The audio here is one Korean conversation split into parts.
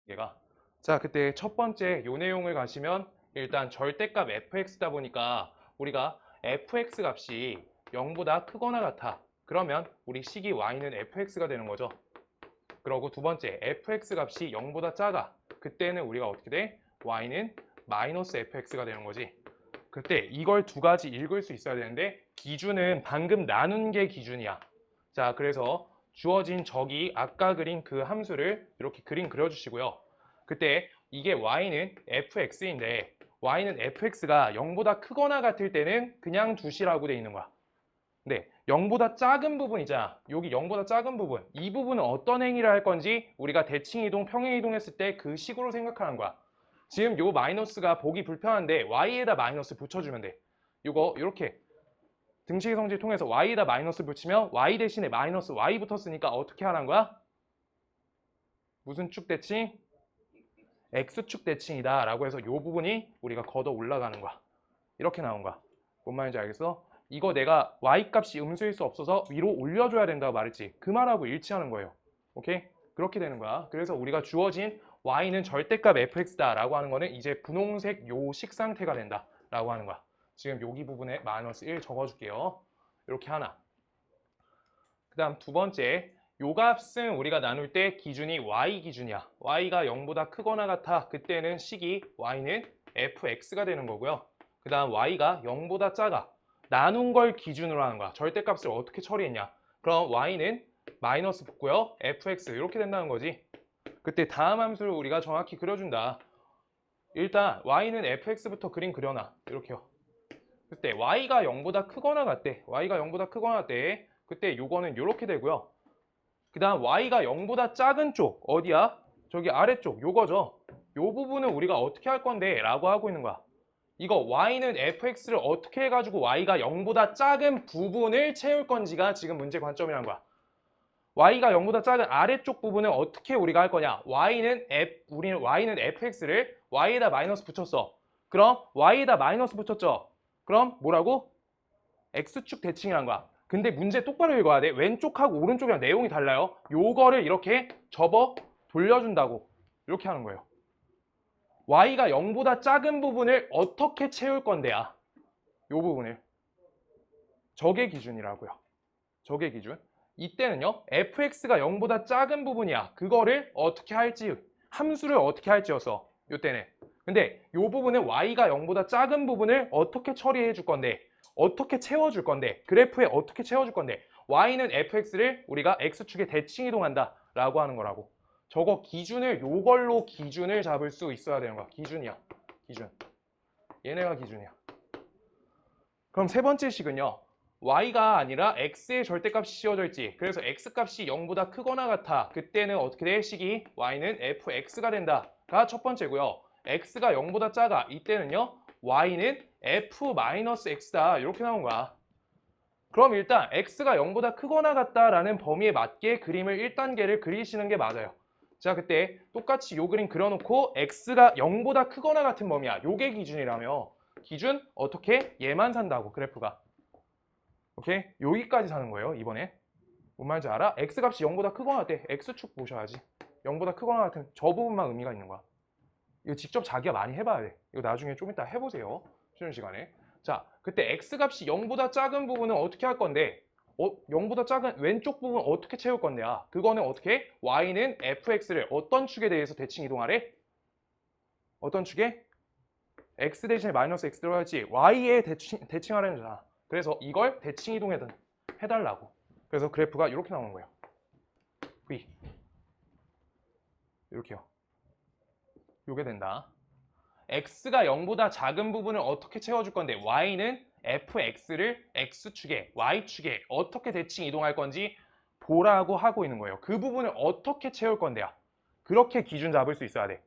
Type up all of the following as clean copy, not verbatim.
얘가. 자, 그때 첫 번째 요 내용을 가시면 일단 절대값 fx다 보니까 우리가 fx 값이 0보다 크거나 같아. 그러면 우리 식이 y는 fx가 되는 거죠. 그러고 두 번째 fx 값이 0보다 작아. 그때는 우리가 어떻게 돼? y는 마이너스 fx가 되는 거지. 그때 이걸 두 가지 읽을 수 있어야 되는데 기준은 방금 나눈 게 기준이야. 자, 그래서 주어진 저기 아까 그린 그 함수를 이렇게 그림 그려주시고요. 그때 이게 y는 fx인데 y는 fx가 0보다 크거나 같을 때는 그냥 두시라고 돼 있는 거야. 근데 0보다 작은 부분이자 여기 0보다 작은 부분, 이 부분은 어떤 행위를 할 건지 우리가 대칭이동, 평행이동했을 때 그 식으로 생각하는 거야. 지금 요 마이너스가 보기 불편한데 y에다 마이너스 붙여주면 돼. 요거 이렇게 등식의 성질 통해서 y에다 마이너스 붙이면 y 대신에 마이너스 y 붙었으니까 어떻게 하는 거야? 무슨 축 대칭? x축 대칭이다 라고 해서 요 부분이 우리가 걷어 올라가는 거야. 이렇게 나온 거야. 뭔 말인지 알겠어? 이거 내가 y값이 음수일 수 없어서 위로 올려줘야 된다고 말했지. 그 말하고 일치하는 거예요. 오케이? 그렇게 되는 거야. 그래서 우리가 주어진 y는 절대값 fx다 라고 하는 거는 이제 분홍색 요 식 상태가 된다 라고 하는 거야. 지금 여기 부분에 마이너스 1 적어줄게요. 이렇게 하나. 그 다음 두 번째, 요 값은 우리가 나눌 때 기준이 y 기준이야. y가 0보다 크거나 같아. 그때는 식이 y는 fx가 되는 거고요. 그 다음 y가 0보다 작아. 나눈 걸 기준으로 하는 거야. 절대값을 어떻게 처리했냐. 그럼 y는 마이너스 붙고요. fx 이렇게 된다는 거지. 그때 다음 함수를 우리가 정확히 그려준다. 일단 y는 fx부터 그림 그려놔. 이렇게요. 그때 y가 0보다 크거나 같대. y가 0보다 크거나 같대. 그때 요거는 이렇게 되고요. 그 다음 y가 0보다 작은 쪽 어디야? 저기 아래쪽 요거죠. 요 부분은 우리가 어떻게 할 건데 라고 하고 있는 거야. 이거 y는 fx를 어떻게 해가지고 y가 0보다 작은 부분을 채울 건지가 지금 문제 관점이란 거야. y가 0보다 작은 아래쪽 부분은 어떻게 우리가 할 거냐. 우리는 y는 fx를 y에다 마이너스 붙였어. 그럼 y에다 마이너스 붙였죠. 그럼 뭐라고? x축 대칭이란 거야. 근데 문제 똑바로 읽어야 돼. 왼쪽하고 오른쪽이랑 내용이 달라요. 요거를 이렇게 접어 돌려준다고. 이렇게 하는 거예요. y가 0보다 작은 부분을 어떻게 채울 건데야. 요 부분을. 저게 기준이라고요. 저게 기준. 이때는요. fx가 0보다 작은 부분이야. 그거를 어떻게 할지, 함수를 어떻게 할지였어. 요때는. 근데 요 부분은 y가 0보다 작은 부분을 어떻게 처리해 줄 건데, 어떻게 채워줄 건데, 그래프에 어떻게 채워줄 건데, y는 fx를 우리가 x축에 대칭 이동한다 라고 하는 거라고. 저거 기준을 요걸로 기준을 잡을 수 있어야 되는 거야. 기준이야. 기준. 얘네가 기준이야. 그럼 세 번째 식은요. y가 아니라 x의 절대값이 씌워져 있지. 그래서 x값이 0보다 크거나 같아. 그때는 어떻게 돼? 식이 y는 fx가 된다가 첫 번째고요. x가 0보다 작아. 이때는요. y는 f-x다. 이렇게 나온 거야. 그럼 일단 x가 0보다 크거나 같다라는 범위에 맞게 그림을 1단계를 그리시는 게 맞아요. 자, 그때 똑같이 요 그림 그려놓고 x가 0보다 크거나 같은 범위야. 요게 기준이라며. 기준 어떻게? 얘만 산다고 그래프가. 오케이? 여기까지 사는 거예요, 이번에. 뭔 말인지 알아? x값이 0보다 크거나 같대. x축 보셔야지. 0보다 크거나 같은 저 부분만 의미가 있는 거야. 이거 직접 자기가 많이 해봐야 돼. 이거 나중에 좀 이따 해보세요. 쉬는 시간에. 자, 그때 x값이 0보다 작은 부분은 어떻게 할 건데 0보다 작은 왼쪽 부분 어떻게 채울 건데야. 그거는 어떻게? y는 fx를 어떤 축에 대해서 대칭 이동하래? 어떤 축에? x 대신에 마이너스 x 들어가야지. y에 대칭하라는 거잖아. 그래서 이걸 대칭 이동해달라고. 그래서 그래프가 이렇게 나오는 거예요. V. 이렇게요. 요게 된다. x가 0보다 작은 부분을 어떻게 채워줄 건데 y는 fx를 x축에, y축에 어떻게 대칭 이동할 건지 보라고 하고 있는 거예요. 그 부분을 어떻게 채울 건데요. 그렇게 기준 잡을 수 있어야 돼.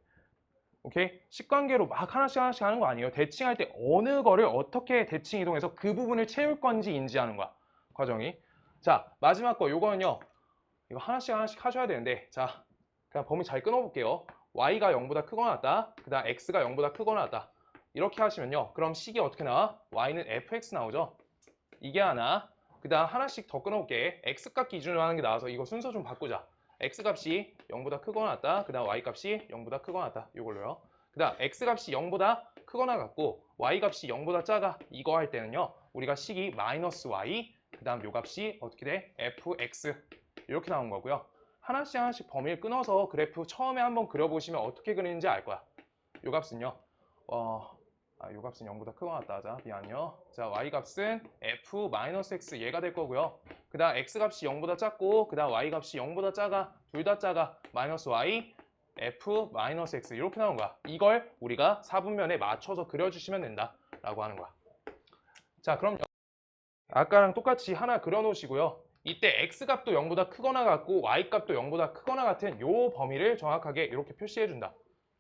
오케이? 식관계로 막 하나씩 하나씩 하는 거 아니에요. 대칭할 때 어느 거를 어떻게 대칭 이동해서 그 부분을 채울 건지 인지하는 거야. 과정이. 자, 마지막 거 요거는요. 이거 하나씩 하나씩 하셔야 되는데 자, 그냥 범위 잘 끊어볼게요. y가 0보다 크거나 같다. 그 다음 x가 0보다 크거나 같다. 이렇게 하시면요. 그럼 식이 어떻게 나와? y는 fx 나오죠. 이게 하나. 그 다음 하나씩 더 끊어볼게. x값 기준으로 하는 게 나와서 이거 순서 좀 바꾸자. x값이 0보다 크거나 같다. 그 다음 y값이 0보다 크거나 같다. 이걸로요. 그 다음 x값이 0보다 크거나 같고 y값이 0보다 작아. 이거 할 때는요. 우리가 식이 마이너스 y, 그 다음 요 값이 어떻게 돼? fx 이렇게 나온 거고요. 하나씩 하나씩 범위를 끊어서 그래프 처음에 한번 그려보시면 어떻게 그리는지 알 거야. 요 값은요. 요 값은 0보다 크거나 같다 하자. 미안요. 자, y값은 f-x 얘가 될 거고요. 그 다음 x값이 0보다 작고 그 다음 y값이 0보다 작아. 둘 다 작아. 마이너스 y, f-x 이렇게 나온 거야. 이걸 우리가 사분면에 맞춰서 그려주시면 된다 라고 하는 거야. 자, 그럼 아까랑 똑같이 하나 그려놓으시고요. 이때 x값도 0보다 크거나 같고 y값도 0보다 크거나 같은 요 범위를 정확하게 이렇게 표시해준다.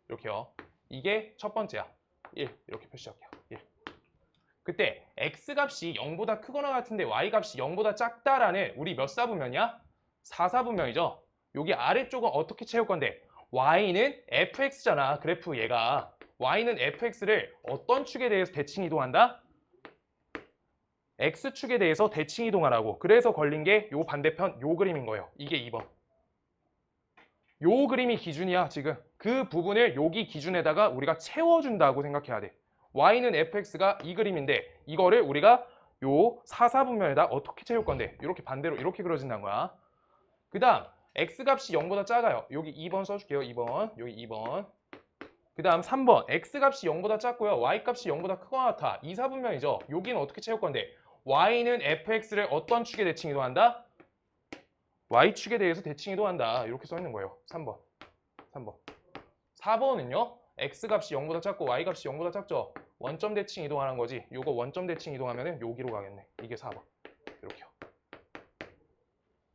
이렇게요. 이게 첫 번째야. 1 이렇게 표시할게요. 1. 그때 x값이 0보다 크거나 같은데 y값이 0보다 작다라는 우리 몇 사분면이야? 4사분면이죠. 여기 아래쪽은 어떻게 채울 건데 y는 fx잖아. 그래프 얘가. y는 fx를 어떤 축에 대해서 대칭 이동한다? x축에 대해서 대칭 이동하라고. 그래서 걸린 게 요 반대편 요 그림인 거예요. 이게 2번. 요 그림이 기준이야 지금. 그 부분을 여기 기준에다가 우리가 채워준다고 생각해야 돼. y는 fx가 이 그림인데 이거를 우리가 요 사사분면에다 어떻게 채울 건데 이렇게 반대로 이렇게 그려진다는 거야. 그 다음 x값이 0보다 작아요. 여기 2번 써줄게요. 2번 여기 2번. 그 다음 3번 x값이 0보다 작고요. y값이 0보다 크거나 같아. 이 사분면이죠. 여기는 어떻게 채울 건데 y는 fx를 어떤 축에 대칭 이동한다? y축에 대해서 대칭 이동한다. 이렇게 써 있는 거예요. 3번. 3번. 4번은요. x값이 0보다 작고 y값이 0보다 작죠. 원점 대칭 이동하는 거지. 요거 원점 대칭 이동하면은 여기로 가겠네. 이게 4번. 이렇게요.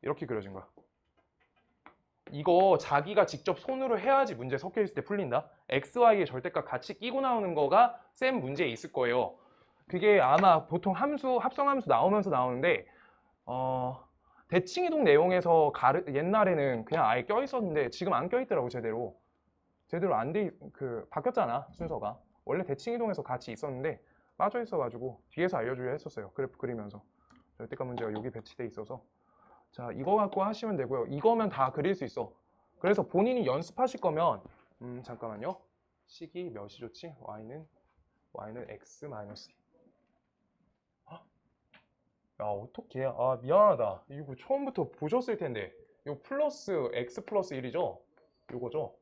이렇게 그려진 거야. 이거 자기가 직접 손으로 해야지 문제 섞여 있을 때 풀린다. x, y의 절대값 같이 끼고 나오는 거가 쌤 문제에 있을 거예요. 그게 아마 보통 함수, 합성함수 나오면서 나오는데 대칭 이동 내용에서 옛날에는 그냥 아예 껴 있었는데 지금 안 껴 있더라고. 제대로 안 돼, 바뀌었잖아 순서가. 원래 대칭 이동에서 같이 있었는데 빠져 있어가지고 뒤에서 알려주려 했었어요. 그래프 그리면서 절대값 문제가 여기 배치돼 있어서. 자, 이거 갖고 하시면 되고요. 이거면 다 그릴 수 있어. 그래서 본인이 연습하실 거면 잠깐만요. 식이 몇이 좋지? y는 x 마이너스. 야, 어떡해. 아, 미안하다. 이거 처음부터 보셨을 텐데. 이거 플러스 x 플러스 1이죠? 이거죠?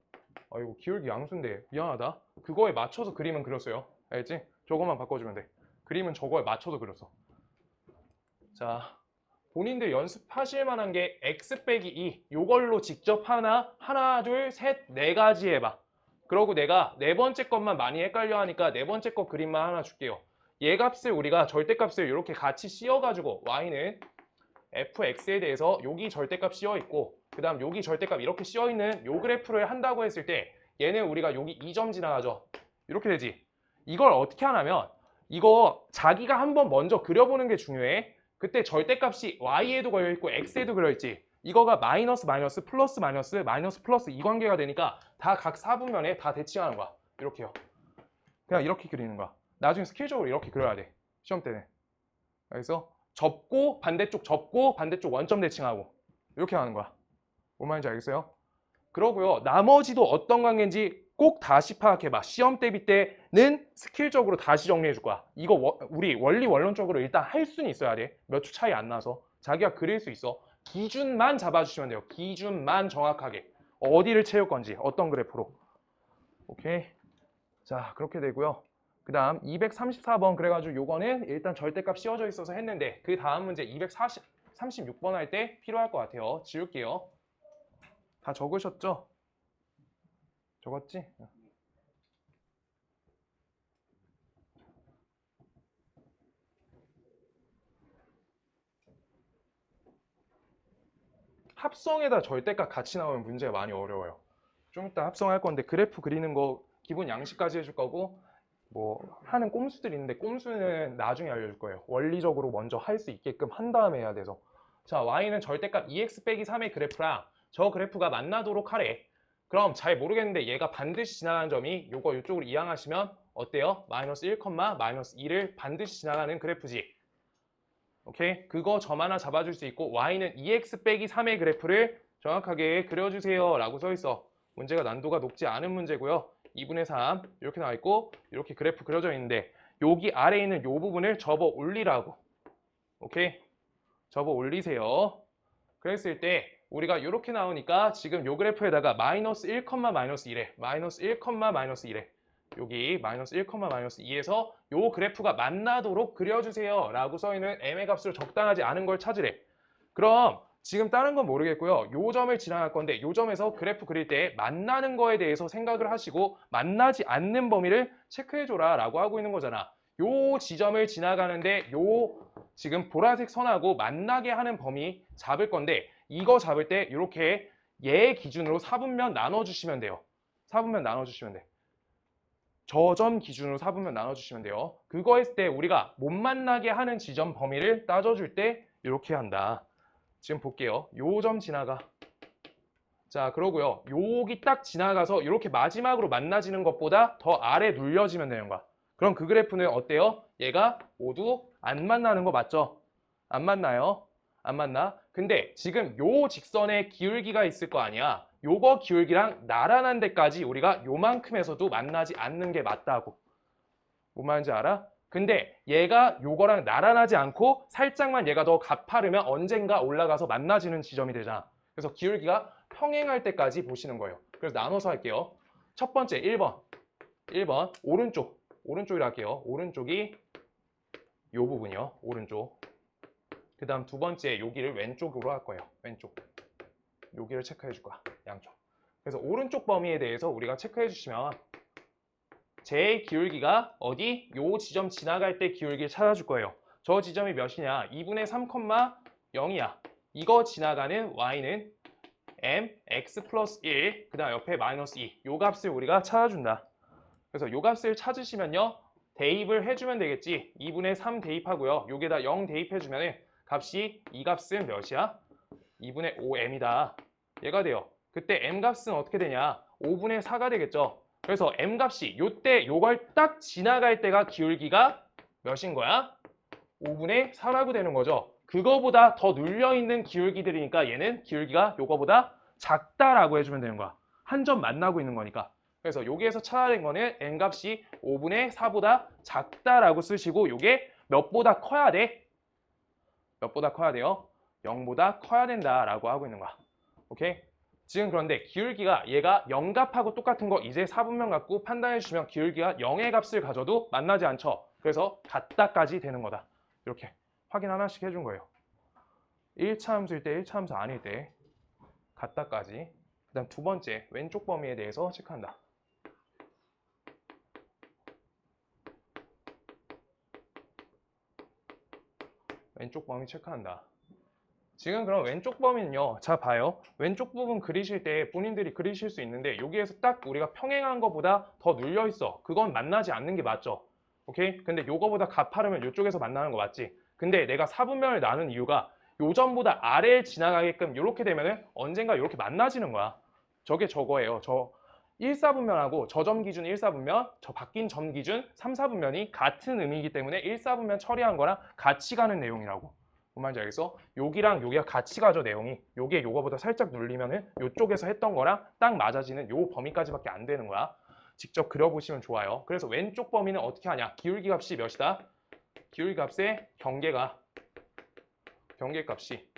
아, 이거 기울기 양수인데. 미안하다. 그거에 맞춰서 그림은 그렸어요. 알지? 저거만 바꿔주면 돼. 그림은 저거에 맞춰서 그렸어. 자, 본인들 연습하실 만한 게 x 빼기 2. 요걸로 직접 하나, 둘, 셋, 네 가지 해봐. 그러고 내가 네 번째 것만 많이 헷갈려 하니까 네 번째 것 그림만 하나 줄게요. 얘 값을 우리가 절대값을 이렇게 같이 씌워가지고 y는 fx에 대해서 여기 절대값 씌워있고 그 다음 여기 절대값 이렇게 씌워있는 요 그래프를 한다고 했을 때 얘는 우리가 여기 2점 지나가죠. 이렇게 되지. 이걸 어떻게 하냐면 이거 자기가 한번 먼저 그려보는 게 중요해. 그때 절대값이 y에도 걸려있고 x에도 걸려있지. 이거가 마이너스 마이너스 플러스 마이너스 마이너스 플러스 이 관계가 되니까 다 각 사분면에 다 대칭하는 거야. 이렇게요. 그냥 이렇게 그리는 거야. 나중에 스킬적으로 이렇게 그려야 돼. 시험 때는. 그래서 접고 반대쪽 원점 대칭하고 이렇게 하는 거야. 뭔 말인지 알겠어요? 그러고요. 나머지도 어떤 관계인지 꼭 다시 파악해봐. 시험 대비 때는 스킬적으로 다시 정리해 줄 거야. 이거 우리 원리 원론적으로 일단 할 수는 있어야 돼. 몇 초 차이 안 나서. 자기가 그릴 수 있어. 기준만 잡아주시면 돼요. 기준만 정확하게. 어디를 채울 건지, 어떤 그래프로. 오케이. 자, 그렇게 되고요. 그 다음 234번 그래가지고 요거는 일단 절대값 씌워져 있어서 했는데 그 다음 문제 236번 할 때 필요할 것 같아요. 지울게요. 다 적으셨죠? 적었지? 합성에다 절대값 같이 나오면 문제가 많이 어려워요. 좀 이따 합성할 건데 그래프 그리는 거 기본 양식까지 해줄 거고 뭐 하는 꼼수들이 있는데 꼼수는 나중에 알려줄 거예요. 원리적으로 먼저 할 수 있게끔 한 다음에 해야 돼서. 자, y는 절대값 2x 빼기 3의 그래프랑 저 그래프가 만나도록 하래. 그럼 잘 모르겠는데 얘가 반드시 지나가는 점이 요거 이쪽으로 이항하시면 어때요? 마이너스 1, 마이너스 2를 반드시 지나가는 그래프지. 오케이? 그거 점 하나 잡아줄 수 있고 y는 2x 빼기 3의 그래프를 정확하게 그려주세요 라고 써 있어. 문제가 난도가 높지 않은 문제고요. 2분의 3 이렇게 나와 있고 이렇게 그래프 그려져 있는데 여기 아래에 있는 이 부분을 접어 올리라고. 오케이? 접어 올리세요. 그랬을 때 우리가 이렇게 나오니까 지금 요 그래프에다가 마이너스 1, 마이너스 1에 마이너스 1, 마이너스 1에 여기 마이너스 1, 마이너스 2에서 요 그래프가 만나도록 그려주세요 라고 써있는 m의 값으로 적당하지 않은 걸 찾으래. 그럼 지금 다른 건 모르겠고요. 요 점을 지나갈 건데 요 점에서 그래프 그릴 때 만나는 거에 대해서 생각을 하시고 만나지 않는 범위를 체크해줘라 라고 하고 있는 거잖아. 요 지점을 지나가는데 요 지금 보라색 선하고 만나게 하는 범위 잡을 건데 이거 잡을 때 이렇게 얘 기준으로 4분면 나눠주시면 돼요. 4분면 나눠주시면 돼. 저 점 기준으로 4분면 나눠주시면 돼요. 그거 했을 때 우리가 못 만나게 하는 지점 범위를 따져줄 때 이렇게 한다. 지금 볼게요. 요 점 지나가. 자, 그러고요. 여기 딱 지나가서 이렇게 마지막으로 만나지는 것보다 더 아래 눌려지면 되는 거야. 그럼 그 그래프는 어때요? 얘가 모두 안 만나는 거 맞죠? 안 만나요? 안 만나? 근데 지금 요 직선에 기울기가 있을 거 아니야. 요거 기울기랑 나란한 데까지 우리가 요만큼에서도 만나지 않는 게 맞다고. 뭔 말인지 알아? 근데 얘가 요거랑 나란하지 않고 살짝만 얘가 더 가파르면 언젠가 올라가서 만나지는 지점이 되잖아. 그래서 기울기가 평행할 때까지 보시는 거예요. 그래서 나눠서 할게요. 첫 번째 1번. 1번 오른쪽이라 할게요. 오른쪽이 요 부분이요. 오른쪽. 그 다음 두 번째 여기를 왼쪽으로 할 거예요. 왼쪽. 여기를 체크해 줄 거야. 양쪽. 그래서 오른쪽 범위에 대해서 우리가 체크해 주시면 제 기울기가 어디? 요 지점 지나갈 때 기울기를 찾아줄 거예요. 저 지점이 몇이냐? 2분의 3, 0이야. 이거 지나가는 y는 mx 플러스 1, 그 다음 옆에 마이너스 2. 요 값을 우리가 찾아준다. 그래서 요 값을 찾으시면요. 대입을 해주면 되겠지. 2분의 3 대입하고요. 여기에다 0 대입해주면 값이 이 값은 몇이야? 2분의 5m이다. 얘가 돼요. 그때 m값은 어떻게 되냐? 5분의 4가 되겠죠. 그래서 m값이 요때 요걸 딱 지나갈 때가 기울기가 몇인 거야? 5분의 4라고 되는 거죠. 그거보다 더 눌려있는 기울기들이니까 얘는 기울기가 요거보다 작다라고 해주면 되는 거야. 한 점 만나고 있는 거니까. 그래서 여기에서 찾아낸 거는 m값이 5분의 4보다 작다라고 쓰시고 요게 몇보다 커야 돼? 몇보다 커야 돼요? 0보다 커야 된다라고 하고 있는 거야. 오케이? 지금 그런데 기울기가 얘가 0값하고 똑같은 거 이제 4분면 갖고 판단해 주시면 기울기가 0의 값을 가져도 만나지 않죠. 그래서 같다까지 되는 거다. 이렇게 확인 하나씩 해준 거예요. 1차 함수일 때, 1차 함수 아닐 때 같다까지. 그 다음 두 번째 왼쪽 범위에 대해서 체크한다. 왼쪽 범위 체크한다. 지금 그럼 왼쪽 범위는요. 자 봐요. 왼쪽 부분 그리실 때 본인들이 그리실 수 있는데 여기에서 딱 우리가 평행한 것보다 더 눌려 있어. 그건 만나지 않는 게 맞죠. 오케이? 근데 요거보다 가파르면 이쪽에서 만나는 거 맞지? 근데 내가 4분면을 나눈 이유가 요 점보다 아래에 지나가게끔 이렇게 되면은 언젠가 이렇게 만나지는 거야. 저게 저거예요. 저 1, 4분면하고 저 점 기준 1, 4분면, 저 바뀐 점 기준 3, 4분면이 같은 의미이기 때문에 1, 4분면 처리한 거랑 같이 가는 내용이라고. 뭔 말인지 알겠어? 여기랑 여기가 같이 가죠, 내용이. 요게 요거보다 살짝 눌리면은 요쪽에서 했던 거랑 딱 맞아지는 요 범위까지밖에 안 되는 거야. 직접 그려보시면 좋아요. 그래서 왼쪽 범위는 어떻게 하냐? 기울기 값이 몇이다? 기울기 값의 경계값이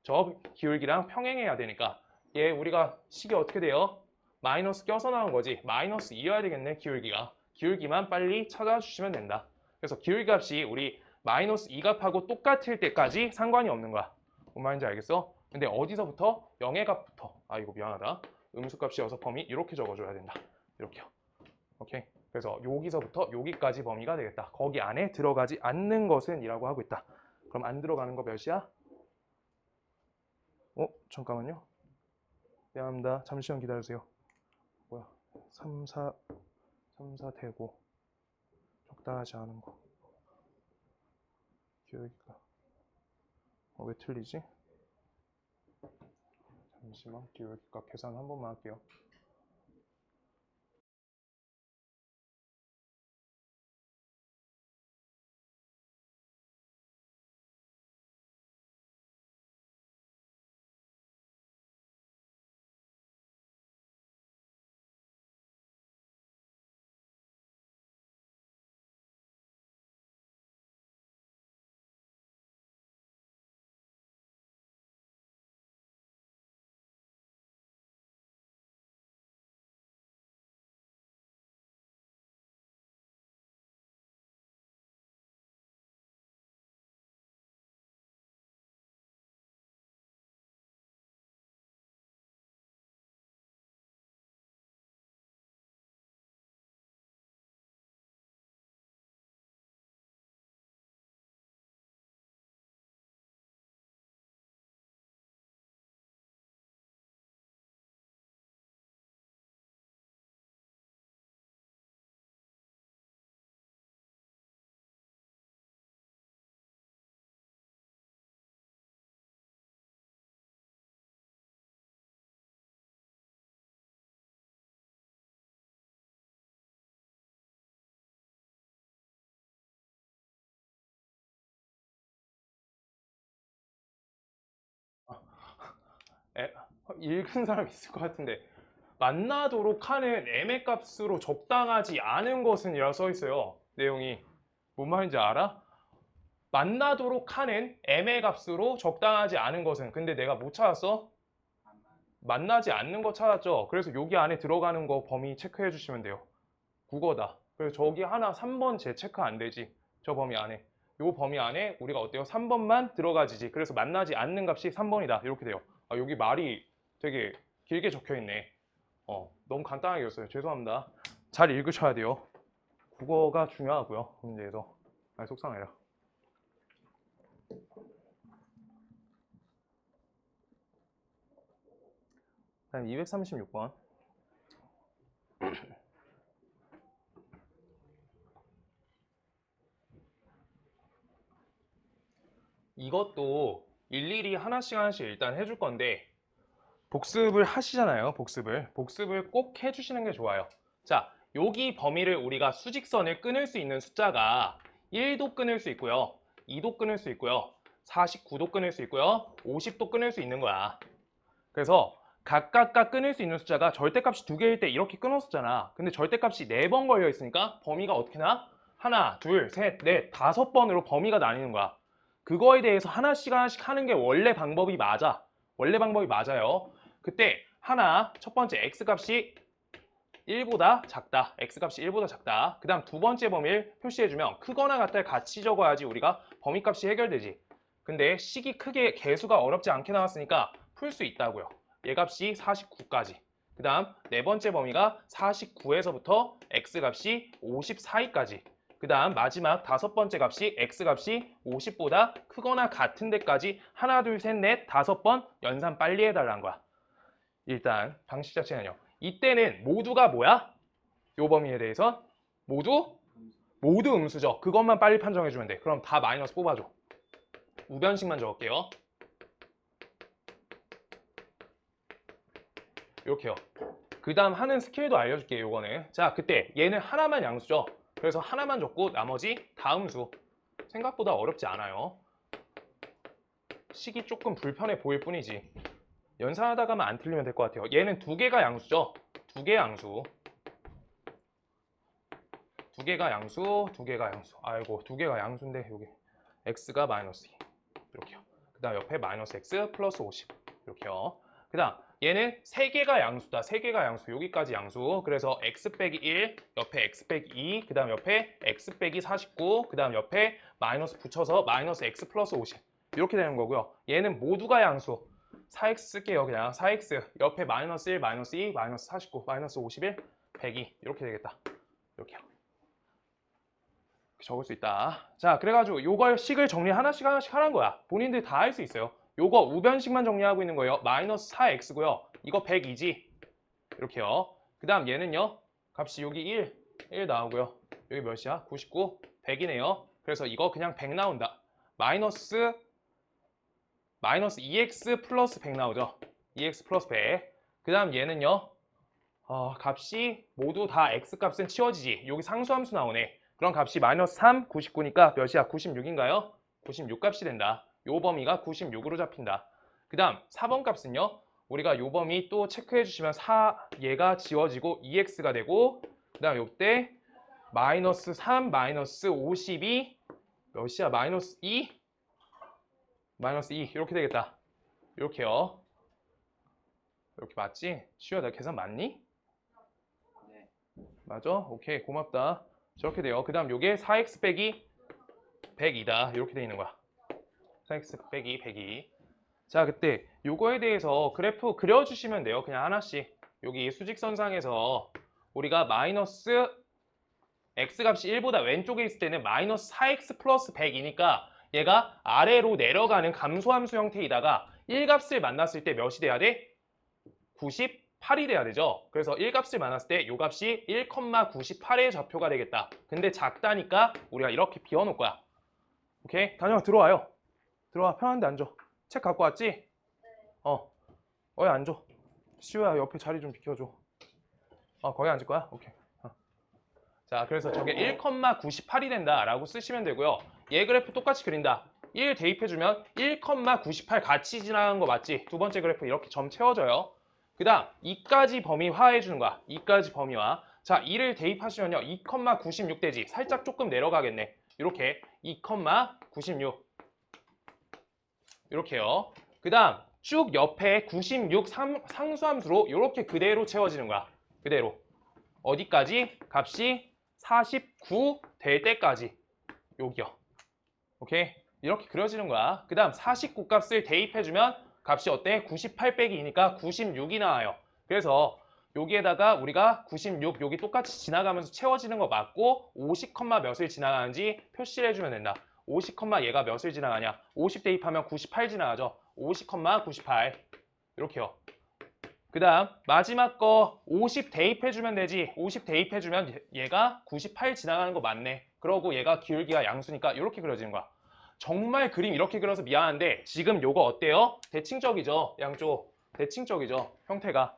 저 기울기랑 평행해야 되니까 얘 우리가 식이 어떻게 돼요? 마이너스 껴서 나온 거지. 마이너스 2여야 되겠네, 기울기가. 기울기만 빨리 찾아주시면 된다. 그래서 기울기 값이 우리 마이너스 2값하고 똑같을 때까지 상관이 없는 거야. 뭔 말인지 알겠어? 근데 어디서부터? 0의 값부터. 아, 이거 미안하다. 음수값이어서 범위 이렇게 적어줘야 된다. 이렇게요. 오케이? 그래서 여기서부터 여기까지 범위가 되겠다. 거기 안에 들어가지 않는 것은 이라고 하고 있다. 그럼 안 들어가는 거 몇이야? 잠깐만요. 미안합니다. 잠시만 기다려주세요. 뭐야? 3, 4 되고 적당하지 않은 거. 기울기가 왜 틀리지? 잠시만 기울기가 계산 한 번만 할게요. 읽은 사람 있을 것 같은데 만나도록 하는 m의 값으로 적당하지 않은 것은 이라고 써 있어요. 내용이 뭔 말인지 알아? 만나도록 하는 m의 값으로 적당하지 않은 것은 근데 내가 못 찾았어? 만나지 않는 거 찾았죠? 그래서 여기 안에 들어가는 거 범위 체크해 주시면 돼요. 국어다. 그래서 저기 하나 3번 제 체크 안 되지. 저 범위 안에. 요 범위 안에 우리가 어때요? 3번만 들어가지지. 그래서 만나지 않는 값이 3번이다. 이렇게 돼요. 아, 여기 말이 되게 길게 적혀 있네. 너무 간단하게 읽었어요. 죄송합니다. 잘 읽으셔야 돼요. 국어가 중요하고요. 문제에서. 아, 속상해라. 다음 236번. 이것도 일일이 하나씩 일단 해줄 건데 복습을 하시잖아요. 복습을 꼭 해주시는 게 좋아요. 자, 여기 범위를 우리가 수직선을 끊을 수 있는 숫자가 1도 끊을 수 있고요, 2도 끊을 수 있고요, 49도 끊을 수 있고요, 50도 끊을 수 있는 거야. 그래서 각각 끊을 수 있는 숫자가 절대값이 2개일 때 이렇게 끊었었잖아. 근데 절대값이 4번 걸려 있으니까 범위가 어떻게 나? 하나, 둘, 셋, 넷, 5번으로 범위가 나뉘는 거야. 그거에 대해서 하나씩 하는 게 원래 방법이 맞아. 원래 방법이 맞아요. 그때 하나, 첫 번째 x값이 1보다 작다. x값이 1보다 작다. 그 다음 두 번째 범위를 표시해주면 크거나 같다를 같이 적어야지 우리가 범위값이 해결되지. 근데 식이 크게 개수가 어렵지 않게 나왔으니까 풀 수 있다고요. 얘 값이 49까지. 그 다음 네 번째 범위가 49에서부터 x값이 54까지. 그 다음 마지막 다섯 번째 값이 x값이 50보다 크거나 같은 데까지 하나, 둘, 셋, 넷, 5번 연산 빨리 해달라는 거야. 일단 방식 자체는요. 이때는 모두가 뭐야? 요 범위에 대해서 모두 음수죠. 그것만 빨리 판정해주면 돼. 그럼 다 마이너스 뽑아줘. 우변식만 적을게요. 이렇게요. 그 다음 하는 스킬도 알려줄게요. 요거는. 자, 그때 얘는 하나만 양수죠. 그래서 하나만 적고 나머지 다음수. 생각보다 어렵지 않아요. 식이 조금 불편해 보일 뿐이지. 연산하다가만 안 틀리면 될 것 같아요. 얘는 2개가 양수죠. 2개 양수. 2개가 양수, 2개가 양수. 아이고, 2개가 양수인데 여기 x가 마이너스 2. 이렇게요. 그 다음 옆에 마이너스 x 플러스 50. 이렇게요. 그 다음 얘는 3개가 양수다. 3개가 양수. 여기까지 양수. 그래서 x 빼기 1, 옆에 x 빼기 2, 그 다음 옆에 x 빼기 49, 그 다음 옆에 마이너스 붙여서 마이너스 x 플러스 50. 이렇게 되는 거고요. 얘는 모두가 양수. 4x 쓸게요. 그냥 4x 옆에 마이너스 1, 마이너스 2, 마이너스 49, 마이너스 51, 102 이렇게 되겠다. 이렇게요. 적을 수 있다. 자, 그래가지고 요걸 식을 정리 하나씩 하는 거야. 본인들 다 할 수 있어요. 요거 우변식만 정리하고 있는 거예요. 마이너스 4x고요. 이거 102지. 이렇게요. 그 다음 얘는요. 값이 여기 1 나오고요. 여기 몇이야? 99, 100이네요. 그래서 이거 그냥 100 나온다. 마이너스 2x 플러스 100 나오죠. 2x 플러스 100. 그 다음 얘는요. 값이 모두 다 x값은 치워지지. 여기 상수함수 나오네. 그럼 값이 마이너스 3, 99니까 몇이야? 96인가요? 96 값이 된다. 요 범위가 96으로 잡힌다. 그 다음 4번 값은요. 우리가 요 범위 또 체크해 주시면 얘가 지워지고 2x가 되고 그 다음 요때 마이너스 3, 마이너스 52 몇이야? 마이너스 2? 마이너스 2 이렇게 되겠다. 이렇게요. 이렇게 맞지? 시우야, 나 계산 맞니? 네. 맞아? 오케이, 고맙다. 저렇게 돼요. 그 다음 요게 4x 빼기 102다. 이렇게 돼 있는 거야. 4x 빼기 102. 자, 그때 요거에 대해서 그래프 그려주시면 돼요. 그냥 하나씩. 여기 수직선상에서 우리가 마이너스 x값이 1보다 왼쪽에 있을 때는 마이너스 4x 플러스 100이니까 얘가 아래로 내려가는 감소함수 형태이다가 1값을 만났을 때 몇이 돼야 돼? 98이 돼야 되죠. 그래서 1값을 만났을 때 요 값이 1,98의 좌표가 되겠다. 근데 작다니까 우리가 이렇게 비워놓을 거야. 오케이? 다녀와, 들어와요. 들어와, 편한데 앉아. 책 갖고 왔지? 거기 앉아. 시우야, 옆에 자리 좀 비켜줘. 거기 앉을 거야? 오케이. 자, 그래서 저게 1,98이 된다라고 쓰시면 되고요. 얘 그래프 똑같이 그린다. 1 대입해주면 1,98 같이 지나가는 거 맞지? 두 번째 그래프 이렇게 점 채워져요. 그 다음 2까지 범위화 해주는 거야. 2까지 범위화. 자, 2를 대입하시면요. 2,96 되지. 살짝 조금 내려가겠네. 이렇게 2,96 이렇게요. 그 다음 쭉 옆에 96 상수함수로 이렇게 그대로 채워지는 거야. 그대로. 어디까지? 값이 49 될 때까지. 여기요. 오케이? 이렇게 그려지는 거야. 그 다음 49 값을 대입해주면 값이 어때? 98 빼기 2니까 96이 나와요. 그래서 여기에다가 우리가 96 여기 똑같이 지나가면서 채워지는 거 맞고 50, 몇을 지나가는지 표시를 해주면 된다. 50, 얘가 몇을 지나가냐? 50 대입하면 98 지나가죠. 50, 98 이렇게요. 그 다음 마지막 거 50 대입해주면 되지. 50 대입해주면 얘가 98 지나가는 거 맞네. 그러고 얘가 기울기가 양수니까 이렇게 그려지는 거야. 정말 그림 이렇게 그려서 미안한데 지금 요거 어때요? 대칭적이죠. 양쪽 대칭적이죠. 형태가.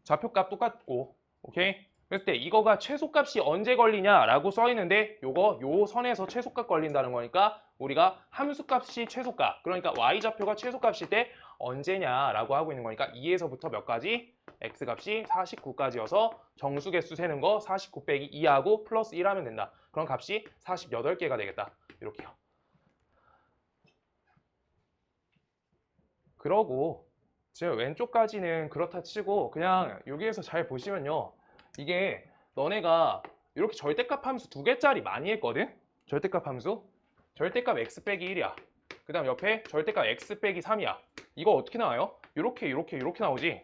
좌표값 똑같고. 오케이? 그랬을 때 이거가 최소값이 언제 걸리냐라고 써 있는데 요거 요 선에서 최소값 걸린다는 거니까 우리가 함수값이 최소값, 그러니까 y좌표가 최소값일 때 언제냐라고 하고 있는 거니까 2에서부터 몇 가지? x값이 49까지여서 정수 개수 세는 거 49 빼기 2하고 플러스 1 하면 된다. 그럼 값이 48개가 되겠다. 이렇게요. 그러고 지금 왼쪽까지는 그렇다 치고 그냥 여기에서 잘 보시면요. 이게 너네가 이렇게 절대값 함수 2개짜리 많이 했거든? 절대값 함수. 절대값 x 빼기 1이야. 그 다음 옆에 절대값 x 빼기 3이야. 이거 어떻게 나와요? 이렇게 나오지?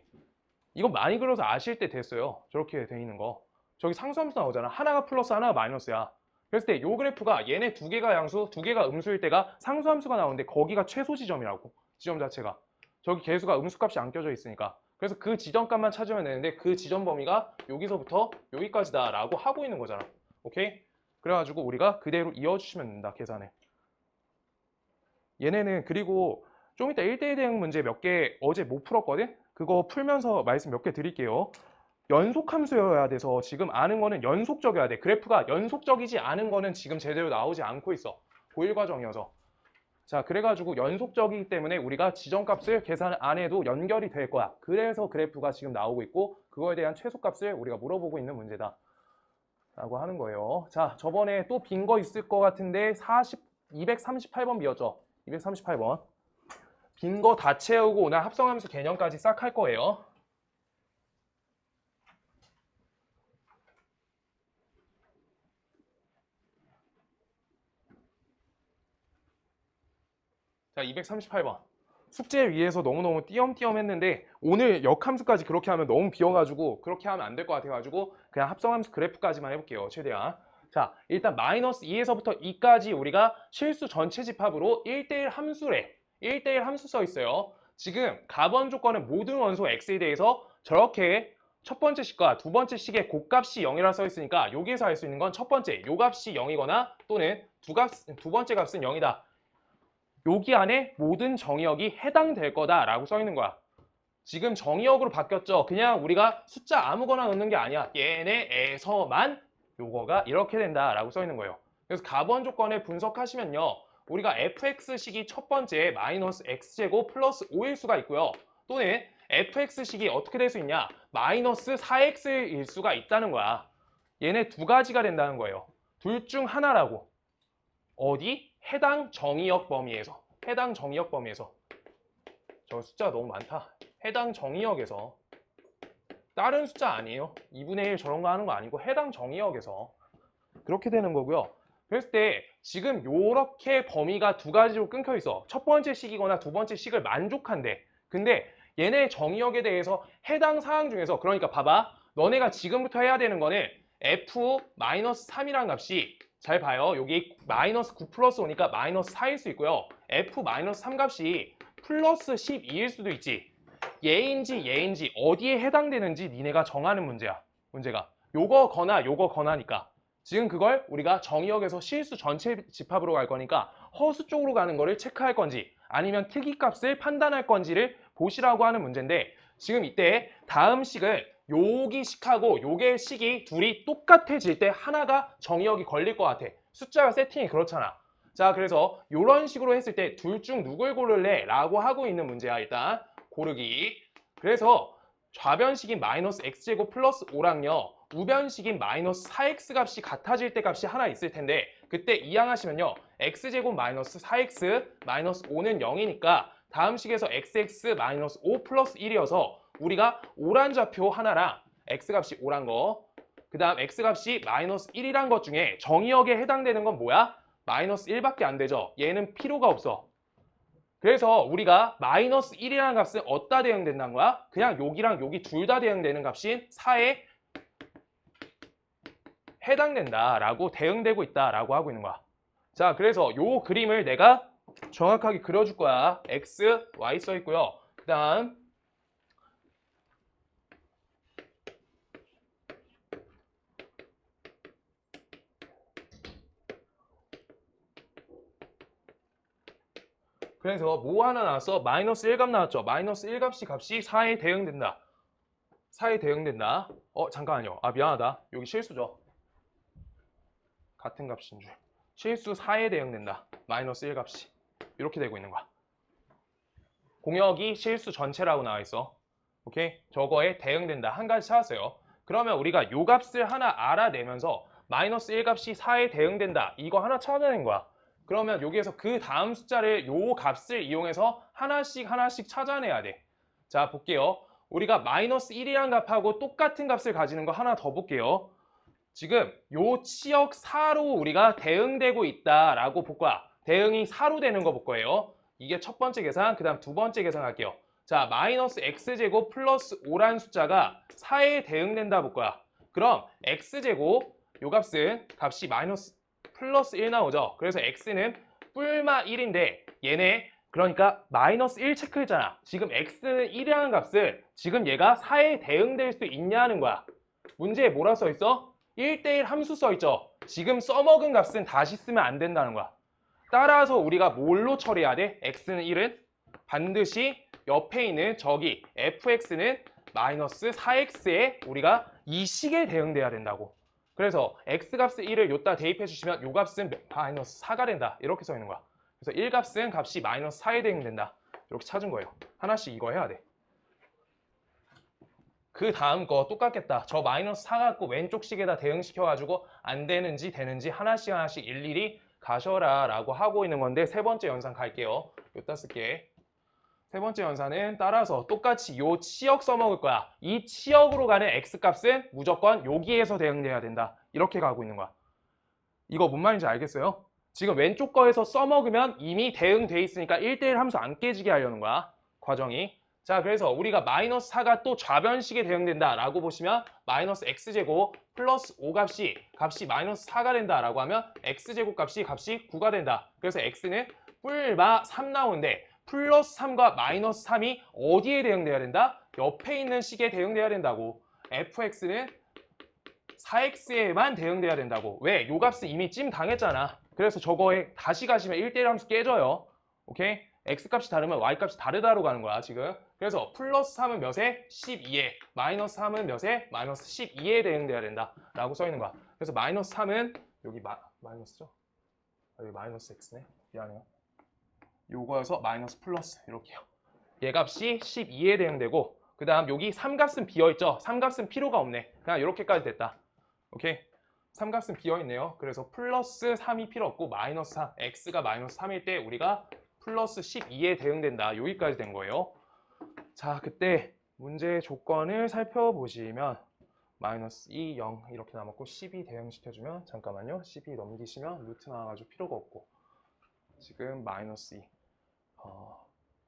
이거 많이 그려서 아실 때 됐어요. 저렇게 돼 있는 거. 저기 상수함수 나오잖아. 하나가 플러스 하나가 마이너스야. 그랬을 때 이 그래프가 얘네 2개가 양수, 2개가 음수일 때가 상수함수가 나오는데 거기가 최소 지점이라고. 지점 자체가. 저기 개수가 음수값이 안 껴져 있으니까. 그래서 그 지점값만 찾으면 되는데 그 지점 범위가 여기서부터 여기까지다 라고 하고 있는 거잖아. 오케이? 그래가지고 우리가 그대로 이어주시면 된다. 계산에. 얘네는 그리고 좀 이따 1대1 대응 문제 몇 개 어제 못 풀었거든? 그거 풀면서 말씀 몇 개 드릴게요. 연속함수여야 돼서 지금 아는 거는 연속적이어야 돼. 그래프가 연속적이지 않은 거는 지금 제대로 나오지 않고 있어. 고일 과정이어서. 자, 그래가지고 연속적이기 때문에 우리가 지점값을 계산 안 해도 연결이 될 거야. 그래서 그래프가 지금 나오고 있고 그거에 대한 최소값을 우리가 물어보고 있는 문제다 라고 하는 거예요. 자, 저번에 또 빈 거 있을 것 같은데 238번 비었죠. 238번. 빈 거 다 채우고 오늘 합성함수 개념까지 싹 할 거예요. 자, 238번. 숙제 위에서 너무너무 띄엄띄엄 했는데 오늘 역함수까지 그렇게 하면 너무 비어가지고 그렇게 하면 안 될 것 같아가지고 그냥 합성함수 그래프까지만 해볼게요. 최대한. 자, 일단 마이너스 2에서부터 2까지 우리가 실수 전체 집합으로 1대1 함수래. 1대1 함수 써 있어요. 지금 가번 조건은 모든 원소 x에 대해서 저렇게 첫 번째 식과 두 번째 식의 곱값이 0이라 써 있으니까 여기에서 알 수 있는 건 첫 번째 요 값이 0이거나 또는 두 번째 값은 0이다. 여기 안에 모든 정의역이 해당될 거다라고 써 있는 거야. 지금 정의역으로 바뀌었죠. 그냥 우리가 숫자 아무거나 넣는 게 아니야. 얘네에서만 요거가 이렇게 된다라고 써 있는 거예요. 그래서 가번 조건을 분석하시면요. 우리가 fx식이 첫 번째 마이너스 x제곱 플러스 5일 수가 있고요. 또는 fx식이 어떻게 될 수 있냐? 마이너스 4x일 수가 있다는 거야. 얘네 두 가지가 된다는 거예요. 둘 중 하나라고. 어디? 해당 정의역 범위에서. 해당 정의역 범위에서. 저 숫자가 너무 많다. 해당 정의역에서. 다른 숫자 아니에요. 2분의 1 저런 거 하는 거 아니고 해당 정의역에서. 그렇게 되는 거고요. 그랬을 때 지금 요렇게 범위가 두 가지로 끊겨 있어. 첫 번째 식이거나 두 번째 식을 만족한대. 근데 얘네 정의역에 대해서 해당 사항 중에서 그러니까 봐봐. 너네가 지금부터 해야 되는 거는 f-3이라는 값이 잘 봐요. 여기 마이너스 9 플러스 5니까 마이너스 4일 수 있고요. f-3 값이 플러스 12일 수도 있지. 얘인지 어디에 해당되는지 니네가 정하는 문제야. 문제가. 요거 거나니까. 지금 그걸 우리가 정의역에서 실수 전체 집합으로 갈 거니까 허수 쪽으로 가는 거를 체크할 건지 아니면 특이값을 판단할 건지를 보시라고 하는 문제인데 지금 이때 다음 식을 여기 식하고 요게 식이 둘이 똑같아질 때 하나가 정의역이 걸릴 것 같아. 숫자가 세팅이 그렇잖아. 자, 그래서 이런 식으로 했을 때 둘 중 누굴 고를래? 라고 하고 있는 문제야. 일단 고르기. 그래서 좌변식인 마이너스 x제곱 플러스 5랑요. 우변식인 마이너스 4x 값이 같아질 때 값이 하나 있을 텐데 그때 이항하시면요. x제곱 마이너스 4x 마이너스 5는 0이니까 다음 식에서 xx 마이너스 5 플러스 1이어서 우리가 오란 좌표 하나랑 x값이 5란 거 그 다음 x값이 마이너스 1이란 것 중에 정의역에 해당되는 건 뭐야? 마이너스 1밖에 안 되죠. 얘는 필요가 없어. 그래서 우리가 마이너스 1이라는 값은 어디다 대응된다는 거야? 그냥 여기랑 여기 둘 다 대응되는 값인 4에 해당된다라고 대응되고 있다라고 하고 있는 거야. 자, 그래서 요 그림을 내가 정확하게 그려줄 거야. x, y 써 있고요. 그 다음 그래서 뭐 하나 나왔어? 마이너스 1값 나왔죠? 마이너스 1값이 4에 대응된다. 4에 대응된다. 잠깐만요. 아, 미안하다. 여기 실수죠. 같은 값인 줄. 실수 4에 대응된다. 마이너스 1값이. 이렇게 되고 있는 거야. 공역이 실수 전체라고 나와 있어. 오케이? 저거에 대응된다. 한 가지 찾았어요. 그러면 우리가 요 값을 하나 알아내면서 마이너스 1값이 4에 대응된다. 이거 하나 찾아낸 거야. 그러면 여기에서 그 다음 숫자를 요 값을 이용해서 하나씩 찾아내야 돼. 자, 볼게요. 우리가 마이너스 1이란 값하고 똑같은 값을 가지는 거 하나 더 볼게요. 지금 요 치역 4로 우리가 대응되고 있다라고 볼 거야. 대응이 4로 되는 거 볼 거예요. 이게 첫 번째 계산, 그 다음 두 번째 계산 할게요. 자, 마이너스 x제곱 플러스 5란 숫자가 4에 대응된다 볼 거야. 그럼 x제곱 요 값이 마이너스 플러스 1 나오죠. 그래서 x는 뿔마 1인데 얘네 그러니까 마이너스 1 체크했잖아. 지금 x는 1이라는 값을 지금 얘가 4에 대응될 수 있냐는 거야. 문제에 뭐라 써 있어? 1대1 함수 써 있죠. 지금 써먹은 값은 다시 쓰면 안 된다는 거야. 따라서 우리가 뭘로 처리해야 돼? x는 1은 반드시 옆에 있는 저기 fx는 마이너스 4x에 우리가 이 식에 대응돼야 된다고. 그래서 x값을 1을 여기다 대입해 주시면 요 값은 마이너스 4가 된다. 이렇게 써 있는 거야. 그래서 1값은 값이 마이너스 4에 대응된다. 이렇게 찾은 거예요. 하나씩 이거 해야 돼. 그 다음 거 똑같겠다. 저 마이너스 4 갖고 왼쪽 식에다 대응시켜가지고 안 되는지 되는지 하나씩 일일이 가셔라 라고 하고 있는 건데 세 번째 연산 갈게요. 여기다 쓸게. 세 번째 연산은 따라서 똑같이 요 치역 써먹을 거야. 이 치역으로 가는 x값은 무조건 여기에서 대응돼야 된다. 이렇게 가고 있는 거야. 이거 뭔 말인지 알겠어요? 지금 왼쪽 거에서 써먹으면 이미 대응돼 있으니까 1대1 함수 안 깨지게 하려는 거야. 과정이. 자, 그래서 우리가 마이너스 4가 또 좌변식에 대응된다 라고 보시면 마이너스 x제곱 플러스 5 값이 마이너스 4가 된다 라고 하면 x제곱 값이 9가 된다. 그래서 x는 뿔마 3 나오는데 플러스 3과 마이너스 3이 어디에 대응돼야 된다? 옆에 있는 식에 대응돼야 된다고. fx는 4x에만 대응돼야 된다고. 왜? 요 값은 이미 찜 당했잖아. 그래서 저거에 다시 가시면 1대1 함수 깨져요. 오케이? x값이 다르면 y값이 다르다로 가는 거야 지금. 그래서 플러스 3은 몇에? 12에. 마이너스 3은 몇에? 마이너스 12에 대응돼야 된다 라고 써 있는 거야. 그래서 마이너스 3은 여기 마이너스죠? 여기 마이너스 x네. 미안해요. 요거여서 마이너스 플러스 이렇게요. 얘 값이 12에 대응되고 그 다음 여기 3값은 비어있죠. 3값은 필요가 없네. 그냥 이렇게까지 됐다. 오케이? 3값은 비어있네요. 그래서 플러스 3이 필요 없고 마이너스 3, x가 마이너스 3일 때 우리가 플러스 12에 대응된다. 여기까지 된 거예요. 자, 그때 문제의 조건을 살펴보시면 마이너스 2, 0 이렇게 남았고 12 대응시켜주면 잠깐만요. 12 넘기시면 루트 나와가지고 필요가 없고 지금 마이너스 2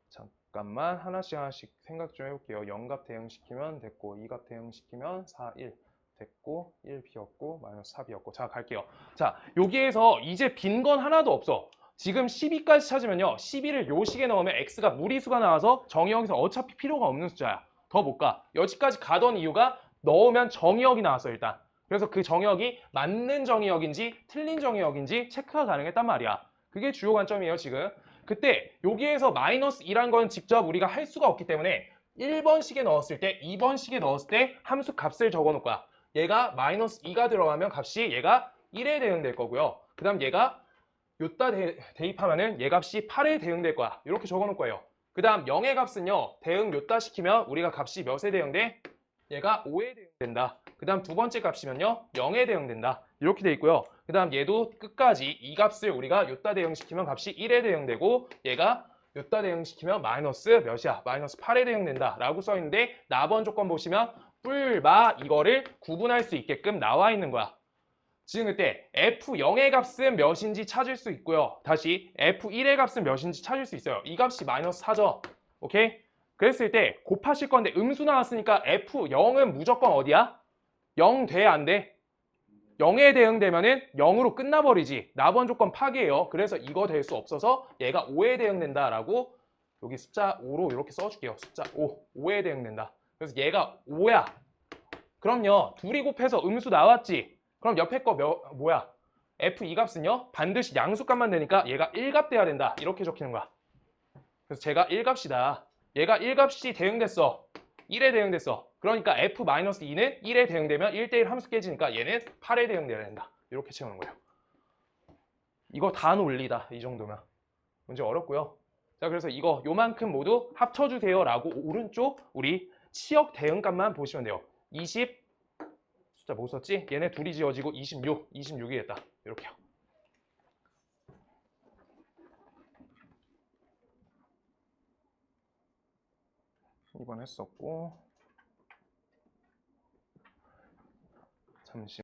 잠깐만 하나씩 생각 좀 해볼게요. 0값 대응시키면 됐고 2값 대응시키면 4, 1 됐고 1 비었고 마이너스 4 비었고. 자, 갈게요. 자, 여기에서 이제 빈 건 하나도 없어. 지금 12까지 찾으면요 12를 요 식에 넣으면 x가 무리수가 나와서 정의역에서 어차피 필요가 없는 숫자야. 더 못 가. 여기까지 가던 이유가 넣으면 정의역이 나왔어 일단. 그래서 그 정의역이 맞는 정의역인지 틀린 정의역인지 체크가 가능했단 말이야. 그게 주요 관점이에요 지금. 그때 여기에서 마이너스 2란 건 직접 우리가 할 수가 없기 때문에 1번식에 넣었을 때 2번식에 넣었을 때 함수 값을 적어 놓을 거야. 얘가 마이너스 2가 들어가면 값이 얘가 1에 대응될 거고요. 그 다음 얘가 요따 대입하면은 얘 값이 8에 대응될 거야. 이렇게 적어놓을 거예요. 그 다음 0의 값은요. 대응 요따 시키면 우리가 값이 몇에 대응돼? 얘가 5에 대응된다. 그 다음 두 번째 값이면요. 0에 대응된다. 이렇게 돼 있고요. 그 다음 얘도 끝까지 이 값을 우리가 요따 대응시키면 값이 1에 대응되고 얘가 요따 대응시키면 마이너스 몇이야? 마이너스 8에 대응된다 라고 써있는데 나번 조건 보시면 뿔마 이거를 구분할 수 있게끔 나와 있는 거야. 지금 그때 F0의 값은 몇인지 찾을 수 있고요. 다시 F1의 값은 몇인지 찾을 수 있어요. 이 값이 마이너스 4죠. 오케이? 그랬을 때 곱하실 건데 음수 나왔으니까 F0은 무조건 어디야? 0 돼? 안 돼? 0에 대응되면은 0으로 끝나버리지. 나번 조건 파기예요. 그래서 이거 될 수 없어서 얘가 5에 대응된다라고 여기 숫자 5로 이렇게 써줄게요. 숫자 5에 대응된다. 그래서 얘가 5야. 그럼요. 둘이 곱해서 음수 나왔지. 그럼 옆에 거 뭐야? F2 값은요? 반드시 양수값만 되니까 얘가 1값 돼야 된다. 이렇게 적히는 거야. 그래서 제가 1값이다. 얘가 1값이 대응됐어. 1에 대응됐어. 그러니까 F-2는 1에 대응되면 1대1 함수 깨지니까 얘는 8에 대응돼야 된다. 이렇게 채우는 거예요. 이거 다 논리다. 이 정도면. 문제 어렵고요. 자, 그래서 이거 요만큼 모두 합쳐주세요 라고 오른쪽 우리 치역 대응값만 보시면 돼요. 20 숫자 뭐 썼지? 얘네 둘이 지워지고 26이 됐다. 이렇게요. 이번 했었고 잠시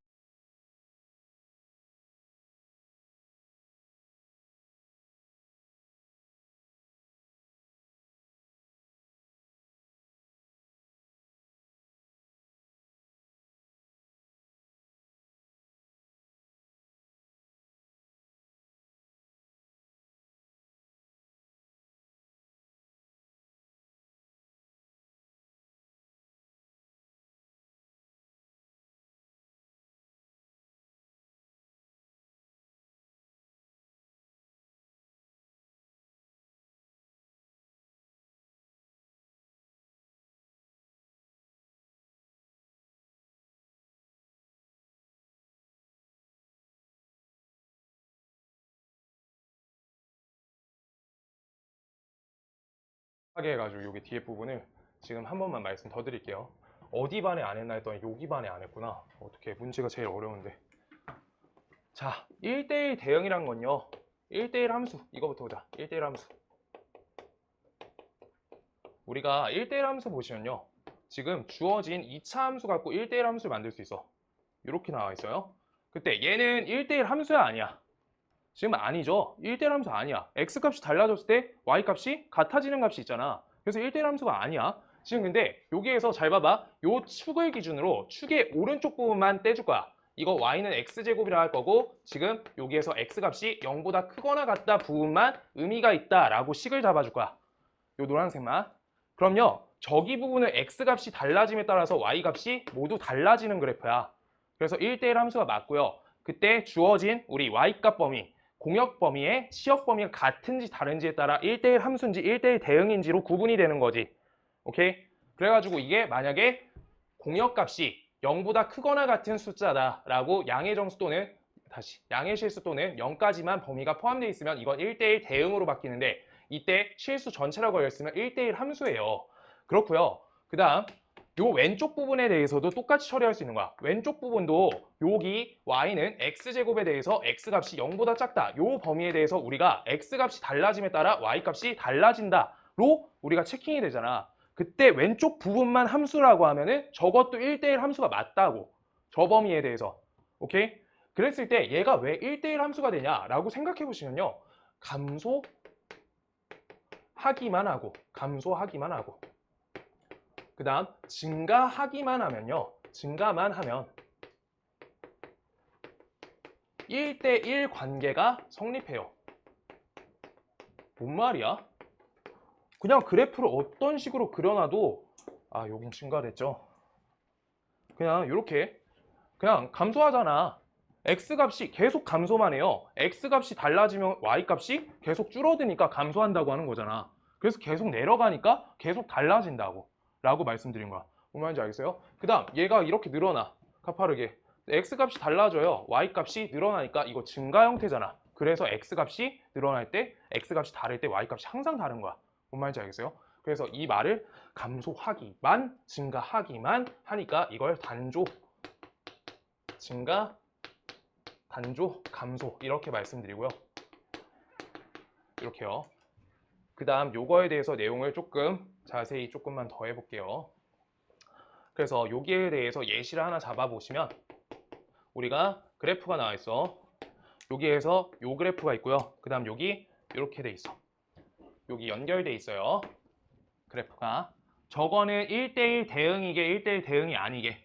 하게 해가지고 여기 뒤에 부분을 지금 한 번만 말씀 더 드릴게요. 어디 반에 안 했나 했더니 여기 반에 안 했구나. 어떻게 문제가 제일 어려운데. 자, 1대1 대응이란 건요. 1대1 함수 이거부터 보자. 1대1 함수. 우리가 1대1 함수 보시면요. 지금 주어진 2차 함수 갖고 1대1 함수를 만들 수 있어. 이렇게 나와 있어요. 그때 얘는 1대1 함수야 아니야? 지금 아니죠. 1대1 함수 아니야. x값이 달라졌을 때 y값이 같아지는 값이 있잖아. 그래서 1대1 함수가 아니야. 지금 근데 여기에서 잘 봐봐. 요 축을 기준으로 축의 오른쪽 부분만 떼줄 거야. 이거 y는 x제곱이라 할 거고 지금 여기에서 x값이 0보다 크거나 같다 부분만 의미가 있다라고 식을 잡아줄 거야. 요 노란색만. 그럼요. 저기 부분은 x값이 달라짐에 따라서 y값이 모두 달라지는 그래프야. 그래서 1대1 함수가 맞고요. 그때 주어진 우리 y값 범위 공역 범위의 치역 범위가 같은지 다른지에 따라 1대1 함수인지 1대1 대응인지로 구분이 되는 거지. 오케이? 그래가지고 이게 만약에 공역값이 0보다 크거나 같은 숫자다라고 양의 정수 또는 다시 양의 실수 또는 0까지만 범위가 포함되어 있으면 이건 1대1 대응으로 바뀌는데 이때 실수 전체라고 걸렸으면 1대1 함수예요. 그렇고요. 그 다음 요 왼쪽 부분에 대해서도 똑같이 처리할 수 있는 거야. 왼쪽 부분도 여기 y는 x제곱에 대해서 x값이 0보다 작다. 요 범위에 대해서 우리가 x값이 달라짐에 따라 y값이 달라진다로 우리가 체킹이 되잖아. 그때 왼쪽 부분만 함수라고 하면은 저것도 1대1 함수가 맞다고. 저 범위에 대해서. 오케이? 그랬을 때 얘가 왜 1대1 함수가 되냐라고 생각해 보시면요. 감소하기만 하고 그 다음 증가하기만 하면요. 증가만 하면 1대1 관계가 성립해요. 뭔 말이야? 그냥 그래프를 어떤 식으로 그려놔도 여긴 증가됐죠. 그냥 이렇게 그냥 감소하잖아. x값이 계속 감소만 해요. x값이 달라지면 y값이 계속 줄어드니까 감소한다고 하는 거잖아. 그래서 계속 내려가니까 계속 달라진다고 라고 말씀드린 거야. 뭔 말인지 알겠어요? 그 다음 얘가 이렇게 늘어나 가파르게 x값이 달라져요. y값이 늘어나니까 이거 증가 형태잖아. 그래서 x값이 늘어날 때 x값이 다를 때 y값이 항상 다른 거야. 뭔 말인지 알겠어요? 그래서 이 말을 감소하기만 증가하기만 하니까 이걸 단조 증가 단조 감소 이렇게 말씀드리고요. 이렇게요. 그 다음 요거에 대해서 내용을 조금 자세히 조금만 더 해볼게요. 그래서 여기에 대해서 예시를 하나 잡아보시면 우리가 그래프가 나와 있어. 여기에서 요 그래프가 있고요. 그 다음 여기 이렇게 돼 있어. 여기 연결돼 있어요. 그래프가. 저거는 1대1 대응이게 1대1 대응이 아니게.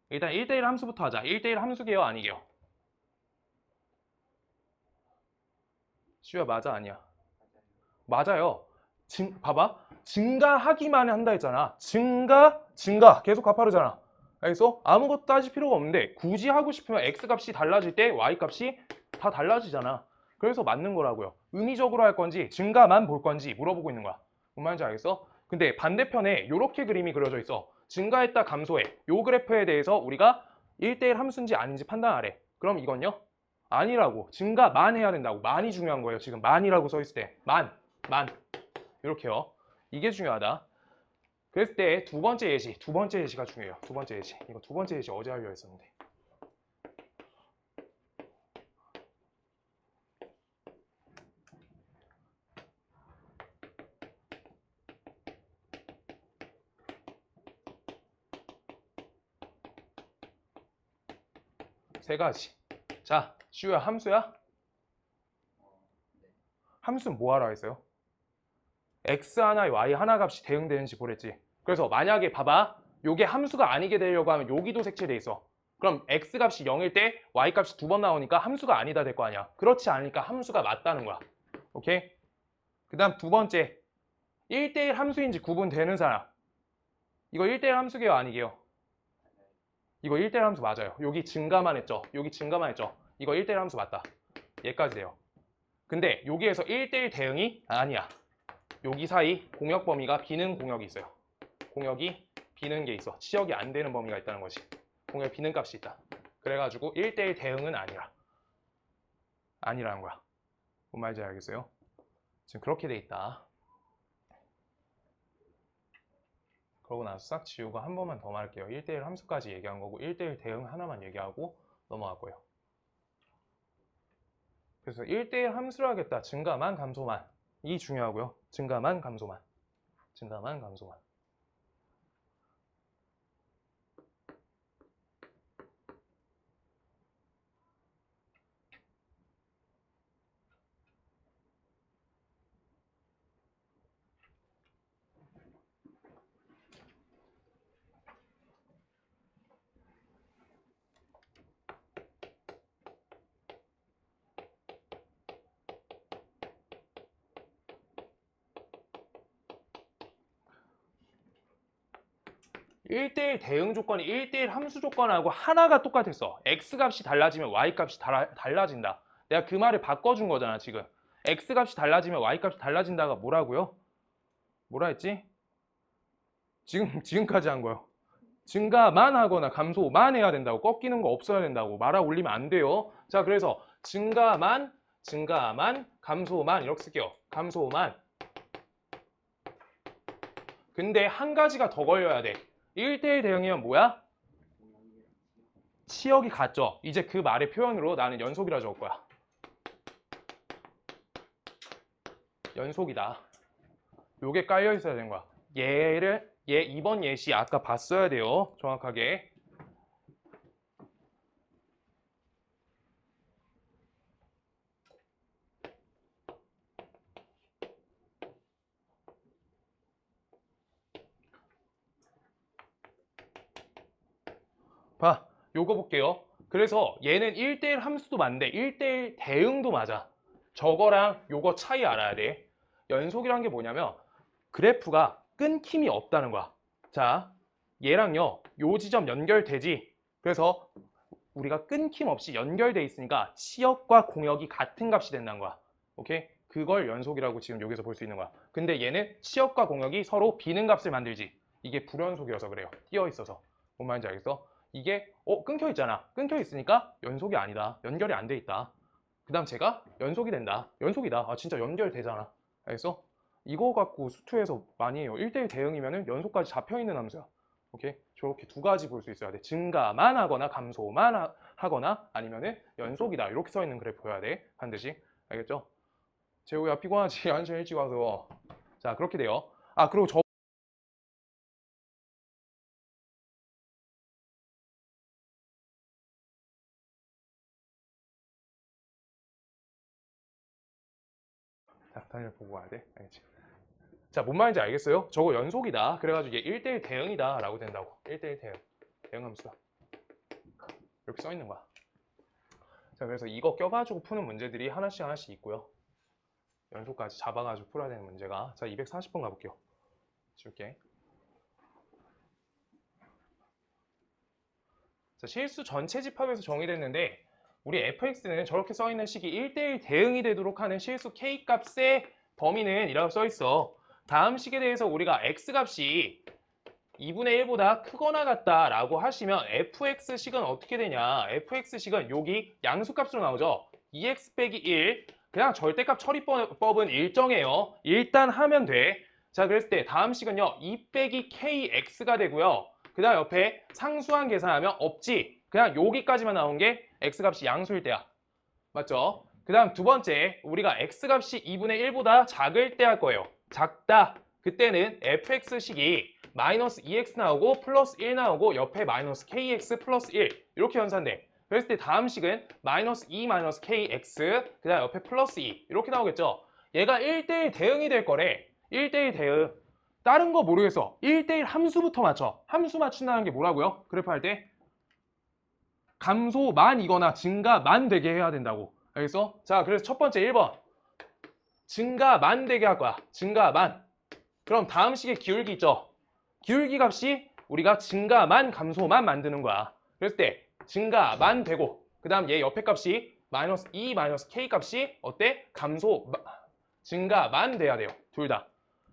일단 1대1 함수부터 하자. 1대1 함수게요 아니게요? 시우야 맞아 아니야? 맞아요. 봐봐. 증가하기만 한다 했잖아. 증가 계속 가파르잖아. 알겠어? 아무것도 따질 필요가 없는데 굳이 하고 싶으면 x값이 달라질 때 y값이 다 달라지잖아. 그래서 맞는 거라고요. 의미적으로 할 건지 증가만 볼 건지 물어보고 있는 거야. 뭔 말인지 알겠어? 근데 반대편에 이렇게 그림이 그려져 있어. 증가했다 감소해. 요 그래프에 대해서 우리가 1대1 함수인지 아닌지 판단하래. 그럼 이건요? 아니라고. 증가만 해야 된다고. 만이 중요한 거예요. 지금 만이라고 써 있을 때. 만. 이렇게요. 이게 중요하다. 그랬을 때 두 번째 예시가 중요해요. 두 번째 예시. 이거 두 번째 예시 어제 하려 했었는데. 세 가지. 자, 시우야 함수야? 함수는 뭐 하라 했어요? x 하나, y 하나 값이 대응되는지 보랬지. 그래서 만약에 봐봐. 요게 함수가 아니게 되려고 하면 여기도 색칠돼 있어. 그럼 x 값이 0일 때 y 값이 두 번 나오니까 함수가 아니다 될 거 아니야. 그렇지 않으니까 함수가 맞다는 거야. 오케이? 그 다음 두 번째. 1대1 함수인지 구분되는 사람. 이거 1대1 함수게요 아니게요? 이거 1대1 함수 맞아요. 여기 증가만 했죠. 이거 1대1 함수 맞다. 얘까지 돼요. 근데 여기에서 1대1 대응이 아니야. 여기 사이 공역 범위가 비는 공역이 있어요. 공역이 비는 게 있어. 치역이 안 되는 범위가 있다는 거지. 공역 비는 값이 있다. 그래가지고 1대1 대응은 아니라는 거야. 뭔 말인지 알겠어요? 지금 그렇게 돼 있다. 그러고 나서 싹 지우고 한 번만 더 말할게요. 1대1 함수까지 얘기한 거고 1대1 대응 하나만 얘기하고 넘어갈 거예요. 그래서 1대1 함수를 하겠다. 증가만 감소만. 이 중요하고요. 증가만 감소만. (1대1) 대응 조건이 1대1 함수 조건하고 하나가 똑같았어. x값이 달라지면 y값이 달라진다. 내가 그 말을 바꿔준 거잖아 지금. x값이 달라지면 y값이 달라진다가 뭐라고요? 뭐라 했지? 지금까지 한 거요. 증가만 하거나 감소만 해야 된다고. 꺾이는 거 없어야 된다고. 말아 올리면 안 돼요. 자, 그래서 증가만, 감소만 이렇게 쓸게요. 감소만. 근데 한 가지가 더 걸려야 돼. 1대1 대응이면 뭐야? 치역이 같죠? 이제 그 말의 표현으로 나는 연속이라 적을 거야. 연속이다. 요게 깔려 있어야 되는 거야. 이번 예시 아까 봤어야 돼요. 정확하게. 봐, 요거 볼게요. 그래서 얘는 1대1 함수도 맞는데 1대1 대응도 맞아. 저거랑 요거 차이 알아야 돼. 연속이란 게 뭐냐면 그래프가 끊김이 없다는 거야. 자, 얘랑요, 요 지점 연결되지. 그래서 우리가 끊김없이 연결돼 있으니까 치역과 공역이 같은 값이 된다는 거야. 오케이? 그걸 연속이라고 지금 여기서 볼 수 있는 거야. 근데 얘는 치역과 공역이 서로 비는 값을 만들지. 이게 불연속이어서 그래요. 띄어 있어서. 뭔 말인지 알겠어? 이게 끊겨 있잖아. 끊겨 있으니까 연속이 아니다. 연결이 안 돼 있다. 그 다음 제가 연속이 된다. 연속이다. 아 진짜 연결되잖아. 알겠어? 이거 갖고 수투에서 많이 해요. 1대1 대응이면은 연속까지 잡혀있는 함수야. 오케이? 저렇게 두 가지 볼 수 있어야 돼. 증가만 하거나 감소만 하거나 아니면은 연속이다. 이렇게 써 있는 그래프 보여야 돼. 반드시. 알겠죠? 재호야 피곤하지? 한시간 일찍 와서. 자 그렇게 돼요. 아 그리고 저 자, 단위를 보고 와야 돼. 알겠지? 자, 뭔 말인지 알겠어요? 저거 연속이다. 그래가지고 이게 1대1 대응이다 라고 된다고. 1대1 대응. 대응함수다. 이렇게 써 있는 거야. 자, 그래서 이거 껴가지고 푸는 문제들이 하나씩 하나씩 있고요. 연속까지 잡아가지고 풀어야 되는 문제가. 자, 240번 가볼게요. 줄게. 자, 실수 전체 집합에서 정의됐는데 우리 fx는 저렇게 써 있는 식이 1대1 대응이 되도록 하는 실수 k 값의 범위는 이라고 써 있어. 다음 식에 대해서 우리가 x값이 2분의 1보다 크거나 같다라고 하시면 fx식은 어떻게 되냐? fx식은 여기 양수값으로 나오죠? 2x 빼기 1. 그냥 절대값 처리법은 일정해요. 일단 하면 돼. 자, 그랬을 때 다음 식은요. 2 빼기 kx가 되고요. 그 다음 옆에 상수항 계산하면 없지. 그냥 여기까지만 나온 게 x값이 양수일 때야. 맞죠? 그 다음 두 번째, 우리가 x값이 2분의 1보다 작을 때 할 거예요. 작다. 그때는 fx식이 마이너스 2x 나오고 플러스 1 나오고 옆에 마이너스 kx 플러스 1 이렇게 연산돼. 그랬을 때 다음 식은 마이너스 2 마이너스 kx 그 다음 옆에 플러스 2 이렇게 나오겠죠. 얘가 1대1 대응이 될 거래. 1대1 대응. 다른 거 모르겠어. 1대1 함수부터 맞춰. 함수 맞춘다는 게 뭐라고요? 그래프 할 때 감소만이거나 증가만 되게 해야 된다고. 알겠어? 자, 그래서 첫 번째 1번. 증가만 되게 할 거야. 증가만. 그럼 다음 식의 기울기 있죠? 기울기 값이 우리가 증가만 감소만 만드는 거야. 그랬을 때 증가만 되고 그 다음 얘 옆에 값이 마이너스 2 마이너스 k 값이 어때? 증가만 돼야 돼요. 둘 다.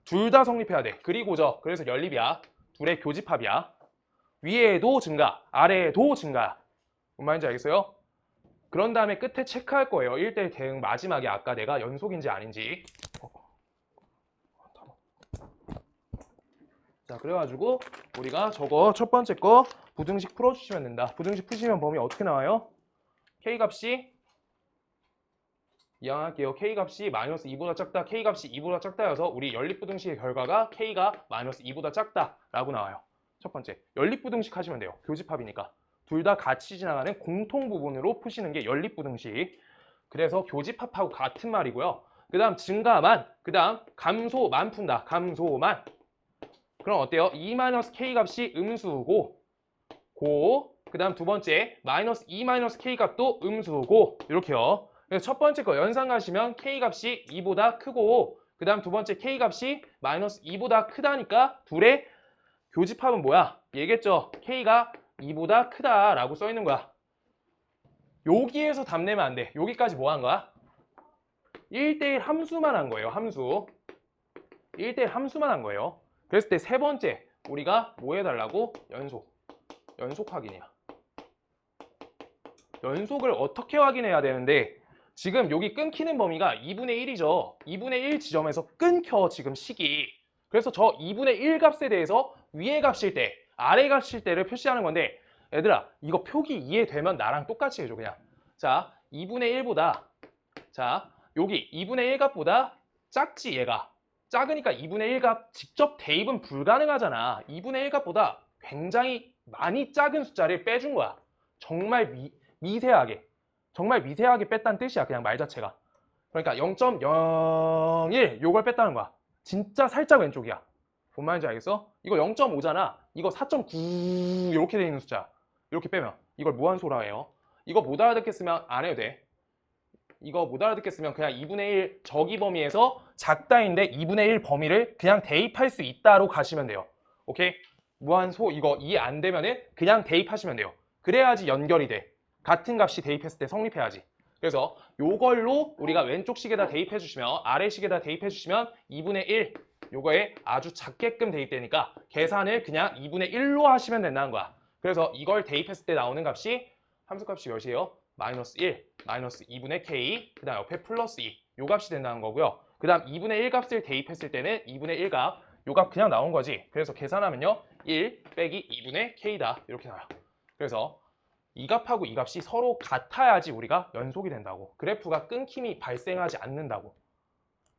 둘 다 성립해야 돼. 그리고죠. 그래서 연립이야. 둘의 교집합이야. 위에도 증가, 아래에도 증가. 뭔 말인지 알겠어요? 그런 다음에 끝에 체크할 거예요. 1대1 대응 마지막에 아까 내가 연속인지 아닌지. 자, 그래가지고 우리가 저거 첫 번째 거 부등식 풀어주시면 된다. 부등식 푸시면 범위 어떻게 나와요? K값이 이항할게요. K값이 마이너스 2보다 작다, K값이 2보다 작다여서 우리 연립부등식의 결과가 K가 마이너스 2보다 작다라고 나와요. 첫 번째, 연립부등식 하시면 돼요. 교집합이니까. 둘 다 같이 지나가는 공통 부분으로 푸시는 게 연립부등식. 그래서 교집합하고 같은 말이고요. 그 다음 증가만, 그 다음 감소만 푼다. 감소만. 그럼 어때요? 2-k 값이 음수고 그 다음 두 번째 마이너스 2-k 값도 음수고 이렇게요. 그래서 첫 번째 거 연산 가시면 k 값이 2보다 크고 그 다음 두 번째 k 값이 마이너스 2보다 크다니까 둘의 교집합은 뭐야? 얘기했죠? k가 2보다 크다라고 써 있는 거야. 여기에서 답 내면 안 돼. 여기까지 뭐 한 거야? 1대1 함수만 한 거예요. 함수. 1대1 함수만 한 거예요. 그랬을 때 세 번째 우리가 뭐 해달라고? 연속 확인이야. 연속을 어떻게 확인해야 되는데 지금 여기 끊기는 범위가 2분의 1이죠. 2분의 1 지점에서 끊겨 지금 식이. 그래서 저 2분의 1 값에 대해서 위에 값일 때 아래 값일 때를 표시하는 건데 얘들아 이거 표기 이해되면 나랑 똑같이 해줘 그냥. 자 2분의 1보다 자 여기 2분의 1 값보다 작지 얘가. 작으니까 2분의 1 값 직접 대입은 불가능하잖아. 2분의 1 값보다 굉장히 많이 작은 숫자를 빼준 거야. 정말 미세하게. 정말 미세하게 뺐다는 뜻이야. 그냥 말 자체가. 그러니까 0.01 요걸 뺐다는 거야. 진짜 살짝 왼쪽이야. 뭔 말인지 알겠어? 이거 0.5잖아. 이거 4.9 이렇게 돼 있는 숫자. 이렇게 빼면 이걸 무한소라 해요. 이거 못 알아듣겠으면 안 해도 돼. 이거 못 알아듣겠으면 그냥 2분의 1 저기 범위에서 작다인데 2분의 1 범위를 그냥 대입할 수 있다로 가시면 돼요. 오케이? 무한소 이거 이해 안 되면은 그냥 대입하시면 돼요. 그래야지 연결이 돼. 같은 값이 대입했을 때 성립해야지. 그래서 요걸로 우리가 왼쪽 식에다 대입해 주시면 아래 식에다 대입해 주시면 2분의 1 요거에 아주 작게끔 대입되니까 계산을 그냥 2분의 1로 하시면 된다는 거야. 그래서 이걸 대입했을 때 나오는 값이 함수값이 몇이에요? 마이너스 1, 마이너스 2분의 k, 그 다음 옆에 플러스 2. 요 값이 된다는 거고요. 그 다음 2분의 1 값을 대입했을 때는 2분의 1 값, 요 값 그냥 나온 거지. 그래서 계산하면요. 1 빼기 2분의 k다. 이렇게 나와요. 그래서 이 값하고 이 값이 서로 같아야지 우리가 연속이 된다고. 그래프가 끊김이 발생하지 않는다고.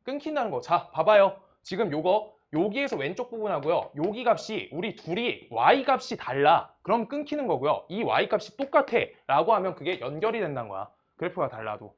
끊긴다는 거. 자, 봐봐요. 지금 요거 여기에서 왼쪽 부분하고요. 여기 값이 우리 둘이 y 값이 달라. 그럼 끊기는 거고요. 이 y 값이 똑같아 라고 하면 그게 연결이 된다는 거야. 그래프가 달라도.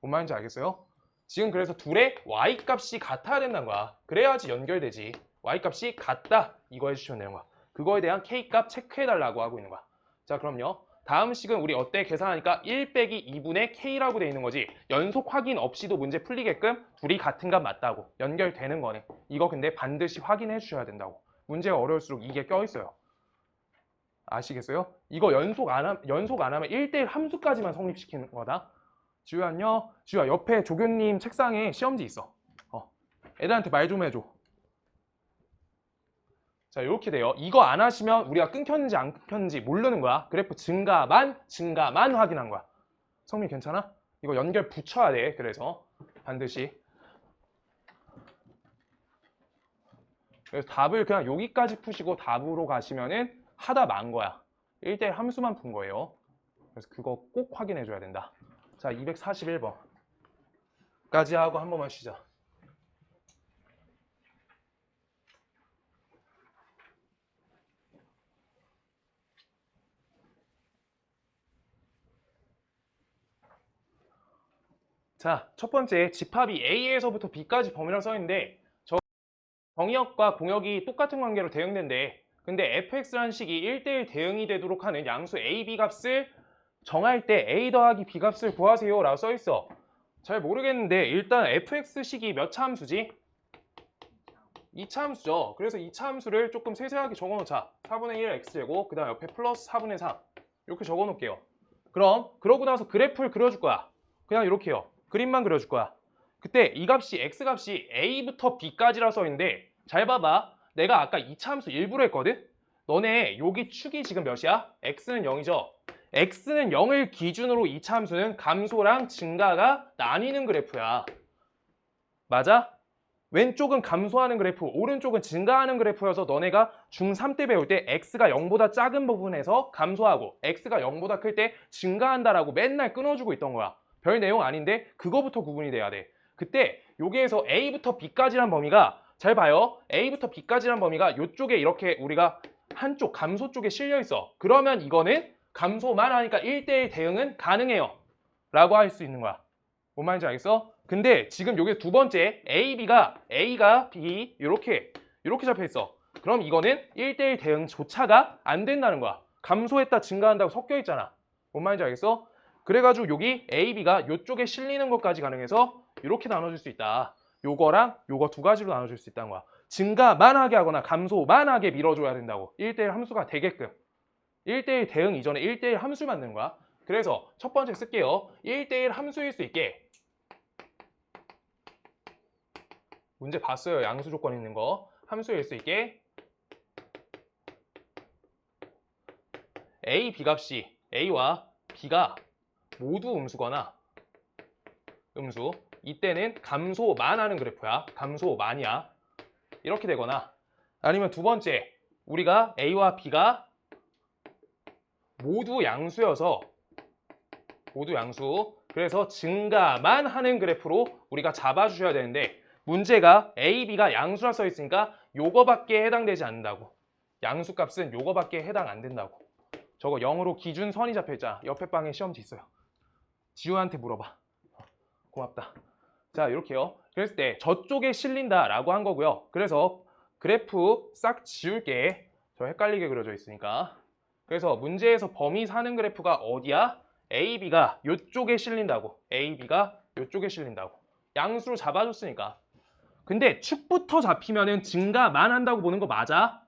뭔 말인지 알겠어요? 지금 그래서 둘의 y 값이 같아야 된다는 거야. 그래야지 연결되지. y 값이 같다. 이거 해주시면 되는 거야. 그거에 대한 k 값 체크해달라고 하고 있는 거야. 자, 그럼요. 다음 식은 우리 어때? 계산하니까 1 빼기 2분의 k라고 돼 있는 거지. 연속 확인 없이도 문제 풀리게끔 둘이 같은 값 맞다고. 연결되는 거네. 이거 근데 반드시 확인해 주셔야 된다고. 문제가 어려울수록 이게 껴있어요. 아시겠어요? 이거 연속 안 하면 1대1 함수까지만 성립시키는 거다. 지우야 안녕. 지우야 옆에 조교님 책상에 시험지 있어. 애들한테 말 좀 해줘. 자, 이렇게 돼요. 이거 안 하시면 우리가 끊겼는지 안 끊겼는지 모르는 거야. 그래프 증가만 확인한 거야. 성민 괜찮아? 이거 연결 붙여야 돼. 그래서 반드시. 그래서 답을 그냥 여기까지 푸시고 답으로 가시면은 하다 만 거야. 1대1 함수만 푼 거예요. 그래서 그거 꼭 확인해 줘야 된다. 자, 241번까지 하고 한 번만 쉬자. 자, 첫 번째 집합이 A에서부터 B까지 범위라고 써있는데 저 정의역과 공역이 똑같은 관계로 대응된대. 근데 fx라는 식이 1대1 대응이 되도록 하는 양수 a, b 값을 정할 때 a 더하기 b 값을 구하세요 라고 써있어. 잘 모르겠는데 일단 fx식이 몇 차 함수지? 2차 함수죠. 그래서 2차 함수를 조금 세세하게 적어놓자. 4분의 1 x제곱, 그 다음 옆에 플러스 4분의 3 이렇게 적어놓을게요. 그럼 그러고 나서 그래프를 그려줄 거야. 그냥 이렇게요. 그림만 그려줄 거야. 그때 이 값이 x값이 a부터 b까지라 써있는데 잘 봐봐. 내가 아까 2차 함수 일부러 했거든? 너네 여기 축이 지금 몇이야? x는 0이죠. x는 0을 기준으로 2차 함수는 감소랑 증가가 나뉘는 그래프야. 맞아? 왼쪽은 감소하는 그래프, 오른쪽은 증가하는 그래프여서 너네가 중3 때 배울 때 x가 0보다 작은 부분에서 감소하고 x가 0보다 클 때 증가한다라고 맨날 끊어주고 있던 거야. 별 내용 아닌데 그거부터 구분이 돼야 돼. 그때 여기에서 a부터 b까지란 범위가 잘 봐요. a부터 b까지란 범위가 이쪽에 이렇게 우리가 한쪽 감소 쪽에 실려 있어. 그러면 이거는 감소만 하니까 1대1 대응은 가능해요 라고 할 수 있는 거야. 뭔 말인지 알겠어? 근데 지금 여기 두 번째 A가 B 이렇게 잡혀 있어. 그럼 이거는 1대1 대응조차가 안 된다는 거야. 감소했다 증가한다고 섞여 있잖아. 뭔 말인지 알겠어? 그래가지고 여기 A, B가 이쪽에 실리는 것까지 가능해서 이렇게 나눠줄 수 있다. 요거랑 요거 두 가지로 나눠줄 수 있다는 거야. 증가만 하게 하거나 감소만 하게 밀어줘야 된다고. 1대1 함수가 되게끔. 1대1 대응 이전에 1대1 함수를 만드는 거야. 그래서 첫 번째 쓸게요. 1대1 함수일 수 있게 문제 봤어요. 양수 조건 있는 거. 함수일 수 있게 A, B 값이 A와 B가 모두 음수거나 음수 이때는 감소만 하는 그래프야. 감소만이야. 이렇게 되거나 아니면 두 번째 우리가 A와 B가 모두 양수여서 모두 양수 그래서 증가만 하는 그래프로 우리가 잡아주셔야 되는데 문제가 A, B가 양수라 써있으니까 요거밖에 해당되지 않는다고. 양수값은 요거밖에 해당 안 된다고. 저거 0으로 기준선이 잡혀있잖아. 옆에 방에 시험지 있어요. 지우한테 물어봐. 고맙다. 자 이렇게요. 그랬을 때 저쪽에 실린다라고 한 거고요. 그래서 그래프 싹 지울게. 저 헷갈리게 그려져 있으니까. 그래서 문제에서 범위 사는 그래프가 어디야? A, B가 요쪽에 실린다고. A, B가 요쪽에 실린다고. 양수로 잡아줬으니까. 근데 축부터 잡히면은 증가만 한다고 보는 거 맞아?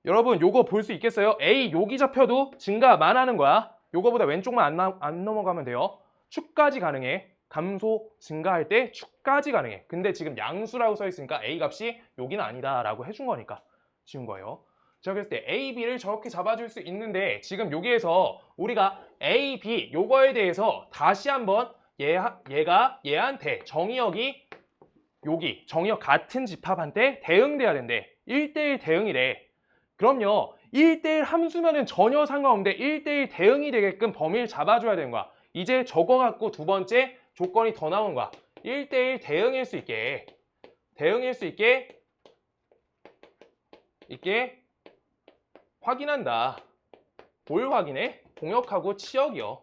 여러분 요거 볼 수 있겠어요? A 여기 잡혀도 증가만 하는 거야. 요거보다 왼쪽만 안 넘어가면 돼요. 축까지 가능해. 감소 증가할 때 축까지 가능해. 근데 지금 양수라고 써 있으니까 A 값이 여기는 아니다 라고 해준 거니까 지운 거예요. 제가 그랬을 때 A, B를 저렇게 잡아줄 수 있는데 지금 여기에서 우리가 A, B 요거에 대해서 다시 한번 얘가 얘한테 정의역이 여기 정의역 같은 집합한테 대응돼야 된대. 1대1 대응이래. 그럼요. 1대1 함수면은 전혀 상관없는데 1대1 대응이 되게끔 범위를 잡아줘야 되는 거야. 이제 저거 갖고 두 번째 조건이 더 나온 거야. 1대1 대응일 수 있게 확인한다. 뭘 확인해? 공역하고 치역이요.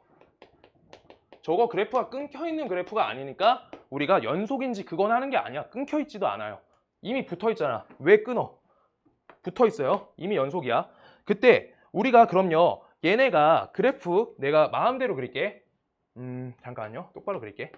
저거 그래프가 끊겨있는 그래프가 아니니까 우리가 연속인지 그건 하는 게 아니야. 끊겨있지도 않아요. 이미 붙어있잖아. 왜 끊어? 붙어있어요. 이미 연속이야. 그때 우리가 그럼요. 얘네가 그래프 내가 마음대로 그릴게. 잠깐만요. 똑바로 그릴게.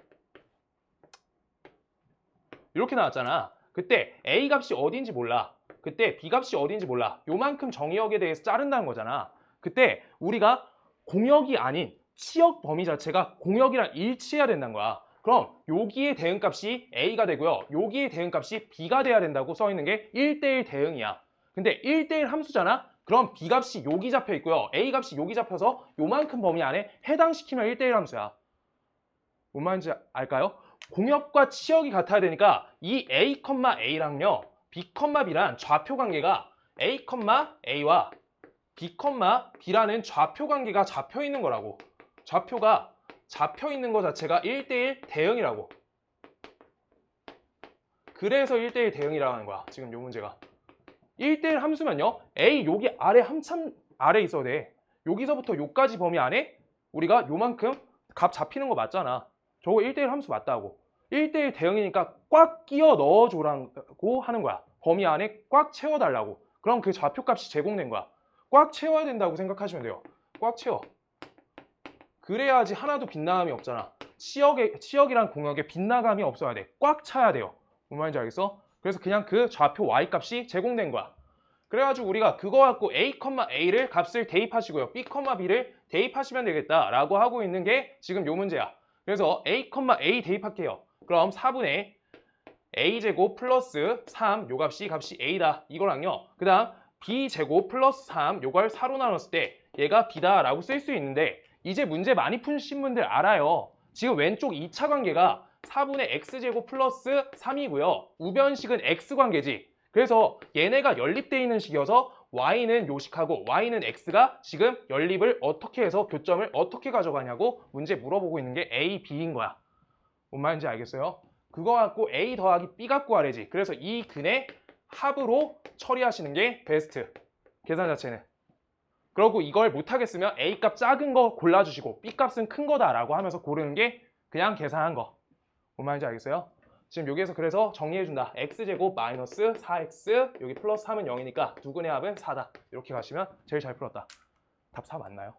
이렇게 나왔잖아. 그때 A 값이 어딘지 몰라. 그때 B 값이 어딘지 몰라. 요만큼 정의역에 대해서 자른다는 거잖아. 그때 우리가 공역이 아닌 치역 범위 자체가 공역이랑 일치해야 된다는 거야. 그럼 여기에 대응값이 A가 되고요. 여기에 대응값이 B가 돼야 된다고 써 있는 게 1대1 대응이야. 근데 1대1 함수잖아? 그럼 B 값이 여기 잡혀 있고요. A 값이 여기 잡혀서 요만큼 범위 안에 해당시키면 1대1 함수야. 뭔 말인지 알까요? 공역과 치역이 같아야 되니까 이 A, A랑요. B, B란 좌표 관계가 A, A와 B, B라는 좌표 관계가 잡혀 있는 거라고. 좌표가 잡혀 있는 것 자체가 1대1 대응이라고. 그래서 1대1 대응이라고 하는 거야. 지금 요 문제가. 1대1 함수면요. A 여기 아래 한참 아래 있어야 돼. 여기서부터 요까지 범위 안에 우리가 요만큼 값 잡히는 거 맞잖아. 저거 1대1 함수 맞다고. 1대1 대응이니까 꽉 끼워 넣어줘라고 하는 거야. 범위 안에 꽉 채워달라고. 그럼 그 좌표값이 제공된 거야. 꽉 채워야 된다고 생각하시면 돼요. 꽉 채워. 그래야지 하나도 빗나감이 없잖아. 치역이랑 공역에 빗나감이 없어야 돼. 꽉 차야 돼요. 뭔 말인지 알겠어? 그래서 그냥 그 좌표 y값이 제공된 거야. 그래가지고 우리가 그거 갖고 A, A를 값을 대입하시고요. B, B를 대입하시면 되겠다라고 하고 있는 게 지금 요 문제야. 그래서 A, A 대입할게요. 그럼 4분의 A제곱 플러스 3 요 값이 A다. 이거랑요. 그 다음 B제곱 플러스 3 요걸 4로 나눴을 때 얘가 B다 라고 쓸 수 있는데 이제 문제 많이 푸신 분들 알아요. 지금 왼쪽 2차 관계가 4분의 X제곱 플러스 3이고요. 우변식은 X관계지. 그래서 얘네가 연립되어 있는 식이어서 Y는 요식하고 Y는 X가 지금 연립을 어떻게 해서 교점을 어떻게 가져가냐고 문제 물어보고 있는 게 A, B인 거야. 뭔 말인지 알겠어요? 그거 갖고 A 더하기 B 갖고 하래지. 그래서 이 근의 합으로 처리하시는 게 베스트. 계산 자체는. 그러고 이걸 못하겠으면 A 값 작은 거 골라주시고 B 값은 큰 거다라고 하면서 고르는 게 그냥 계산한 거. 뭔 말인지 알겠어요? 지금 여기에서 그래서 정리해준다. X제곱 마이너스 4X 여기 플러스 3은 0이니까 두근의 합은 4다. 이렇게 가시면 제일 잘 풀었다. 답 4 맞나요?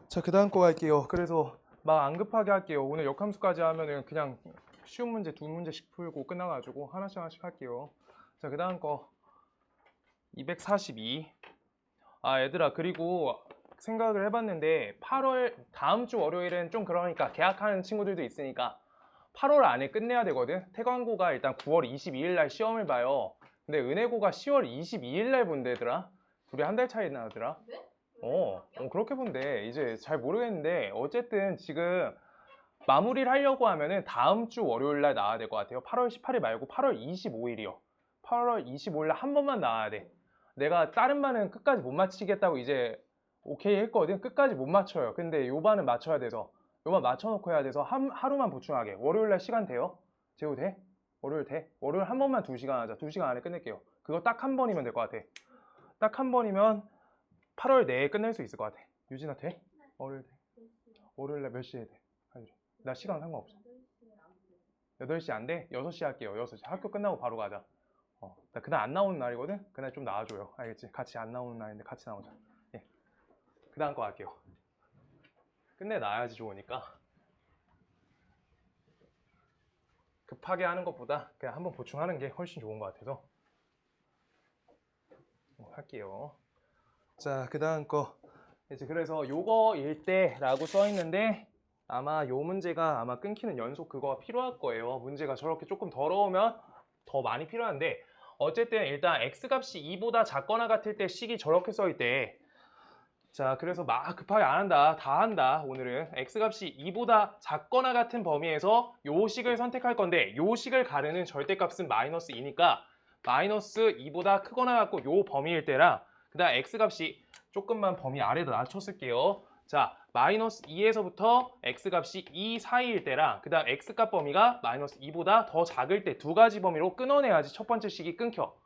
자, 그 다음 거 갈게요. 그래서 막 안 급하게 할게요. 오늘 역함수까지 하면은 그냥 쉬운 문제 두 문제씩 풀고 끝나가지고 하나씩 할게요. 자, 그 다음 거 242. 얘들아, 그리고 생각을 해봤는데 8월 다음 주 월요일은 좀 그러니까 계약하는 친구들도 있으니까 8월 안에 끝내야 되거든. 태광고가 일단 9월 22일 날 시험을 봐요. 근데 은혜고가 10월 22일 날 본대더라. 둘이 한 달 차이 나더라. 네? 그렇게 본대. 이제 잘 모르겠는데 어쨌든 지금 마무리를 하려고 하면은 다음 주 월요일 날 나와야 될 것 같아요. 8월 18일 말고 8월 25일이요. 8월 25일 날 한 번만 나와야 돼. 내가 다른 반은 끝까지 못 맞히겠다고 이제 오케이 했거든. 끝까지 못 맞춰요. 근데 요 반은 맞춰야 돼서 요반 맞춰놓고 해야 돼서 하루만 보충하게. 월요일 날 시간 돼요? 재호 돼? 월요일 돼? 월요일 한 번만 2시간 하자. 2시간 안에 끝낼게요. 그거 딱 한 번이면 될 것 같아. 딱 한 번이면 8월 내에 끝낼 수 있을 것 같아. 유진아 돼? 월요일 돼? 월요일 날 몇 시에 돼? 나 시간 상관없어. 8시 안 돼? 6시 할게요. 6시. 학교 끝나고 바로 가자. 나 그날 안 나오는 날이거든? 그날 좀 나와줘요. 알겠지? 같이 안 나오는 날인데 같이 나오자. 예. 그 다음 거 할게요. 끝내놔야지 좋으니까. 급하게 하는 것보다 그냥 한번 보충하는 게 훨씬 좋은 것 같아서. 할게요. 자, 그 다음 거. 이제 그래서 요거일 때라고 써 있는데 아마 요 문제가 아마 끊기는 연속 그거가 필요할 거예요. 문제가 저렇게 조금 더러우면 더 많이 필요한데 어쨌든 일단 x값이 2보다 작거나 같을 때 식이 저렇게 써 있대. 자, 그래서 막 급하게 안 한다. 다 한다. 오늘은 x값이 2보다 작거나 같은 범위에서 요 식을 선택할 건데 요 식을 가르는 절대값은 마이너스 2니까 마이너스 2보다 크거나 같고 요 범위일 때랑 그 다음 x값이 조금만 범위 아래다 낮췄을게요. 자, 마이너스 2에서부터 x값이 2 사이일 때랑 그 다음 x값 범위가 마이너스 2보다 더 작을 때 두 가지 범위로 끊어내야지 첫 번째 식이 끊겨.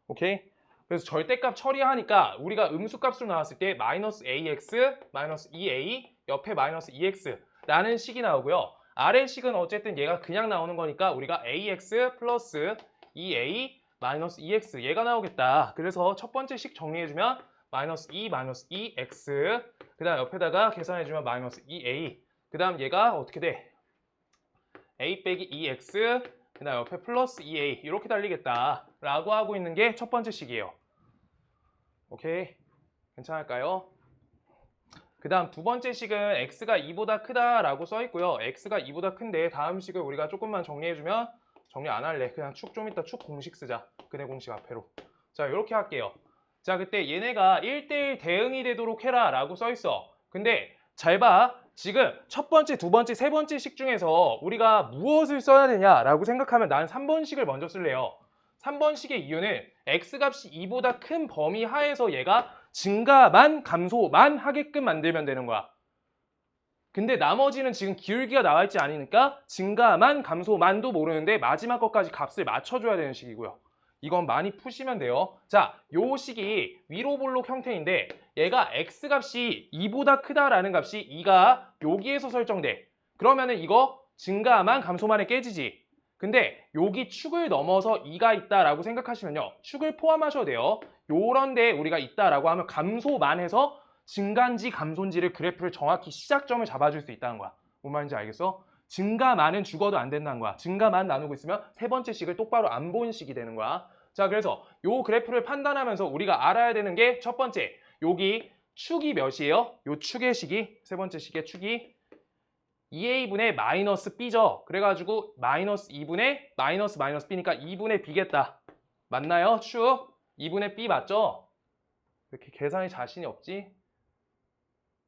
오케이? 그래서 절대값 처리하니까 우리가 음수값으로 나왔을 때 마이너스 ax, 마이너스 2a, 옆에 마이너스 2x 라는 식이 나오고요. 아래 식은 어쨌든 얘가 그냥 나오는 거니까 우리가 ax 플러스 2a 마이너스 2x 얘가 나오겠다. 그래서 첫 번째 식 정리해주면 마이너스 2, 마이너스 2x 그 다음 옆에다가 계산해주면 마이너스 2a 그 다음 얘가 어떻게 돼? a 빼기 2x 그 다음 옆에 플러스 2a 이렇게 달리겠다 라고 하고 있는 게 첫 번째 식이에요. 오케이? 괜찮을까요? 그 다음 두 번째 식은 x가 2보다 크다 라고 써 있고요. x가 2보다 큰데 다음 식을 우리가 조금만 정리해주면 정리 안 할래. 그냥 축 좀 이따 축 공식 쓰자. 근해 공식 앞에로. 자, 이렇게 할게요. 자, 그때 얘네가 1대1 대응이 되도록 해라 라고 써 있어. 근데 잘 봐. 지금 첫 번째, 두 번째, 세 번째 식 중에서 우리가 무엇을 써야 되냐라고 생각하면 난 3번 식을 먼저 쓸래요. 3번 식의 이유는 x값이 2보다 큰 범위 하에서 얘가 증가만 감소만 하게끔 만들면 되는 거야. 근데 나머지는 지금 기울기가 나와 있지 않으니까 증가만 감소만도 모르는데 마지막 것까지 값을 맞춰줘야 되는 식이고요. 이건 많이 푸시면 돼요. 자, 요 식이 위로 볼록 형태인데 얘가 x값이 2보다 크다라는 값이 2가 여기에서 설정돼. 그러면은 이거 증가만 감소만에 깨지지. 근데 여기 축을 넘어서 2가 있다라고 생각하시면요. 축을 포함하셔도 돼요. 요런데 우리가 있다라고 하면 감소만 해서 증가인지 감소인지를 그래프를 정확히 시작점을 잡아줄 수 있다는 거야. 뭔 말인지 알겠어? 증가만은 죽어도 안 된다는 거야. 증가만 나누고 있으면 세 번째 식을 똑바로 안 본 식이 되는 거야. 자, 그래서 요 그래프를 판단하면서 우리가 알아야 되는 게 첫 번째, 여기 축이 몇이에요? 요 축의 식이, 세 번째 식의 축이 2a분의 마이너스 b죠. 그래가지고 마이너스 2분의 마이너스 b니까 2분의 b겠다. 맞나요? 축 2분의 b 맞죠? 이렇게 계산이 자신이 없지?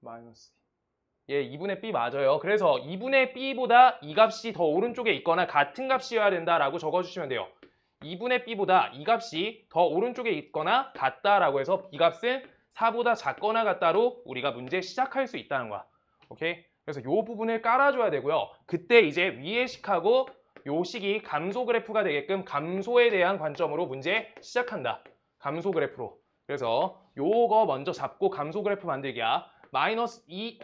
마이너스 예, 2분의 b 맞아요. 그래서 2분의 b보다 이 값이 더 오른쪽에 있거나 같은 값이어야 된다라고 적어주시면 돼요. 2분의 b보다 이 값이 더 오른쪽에 있거나 같다라고 해서 b 값은 4보다 작거나 같다로 우리가 문제 시작할 수 있다는 거야. 오케이? 그래서 이 부분을 깔아줘야 되고요. 그때 이제 위의 식하고 요 식이 감소 그래프가 되게끔 감소에 대한 관점으로 문제 시작한다. 감소 그래프로. 그래서 요거 먼저 잡고 감소 그래프 만들기야. 마이너스 2,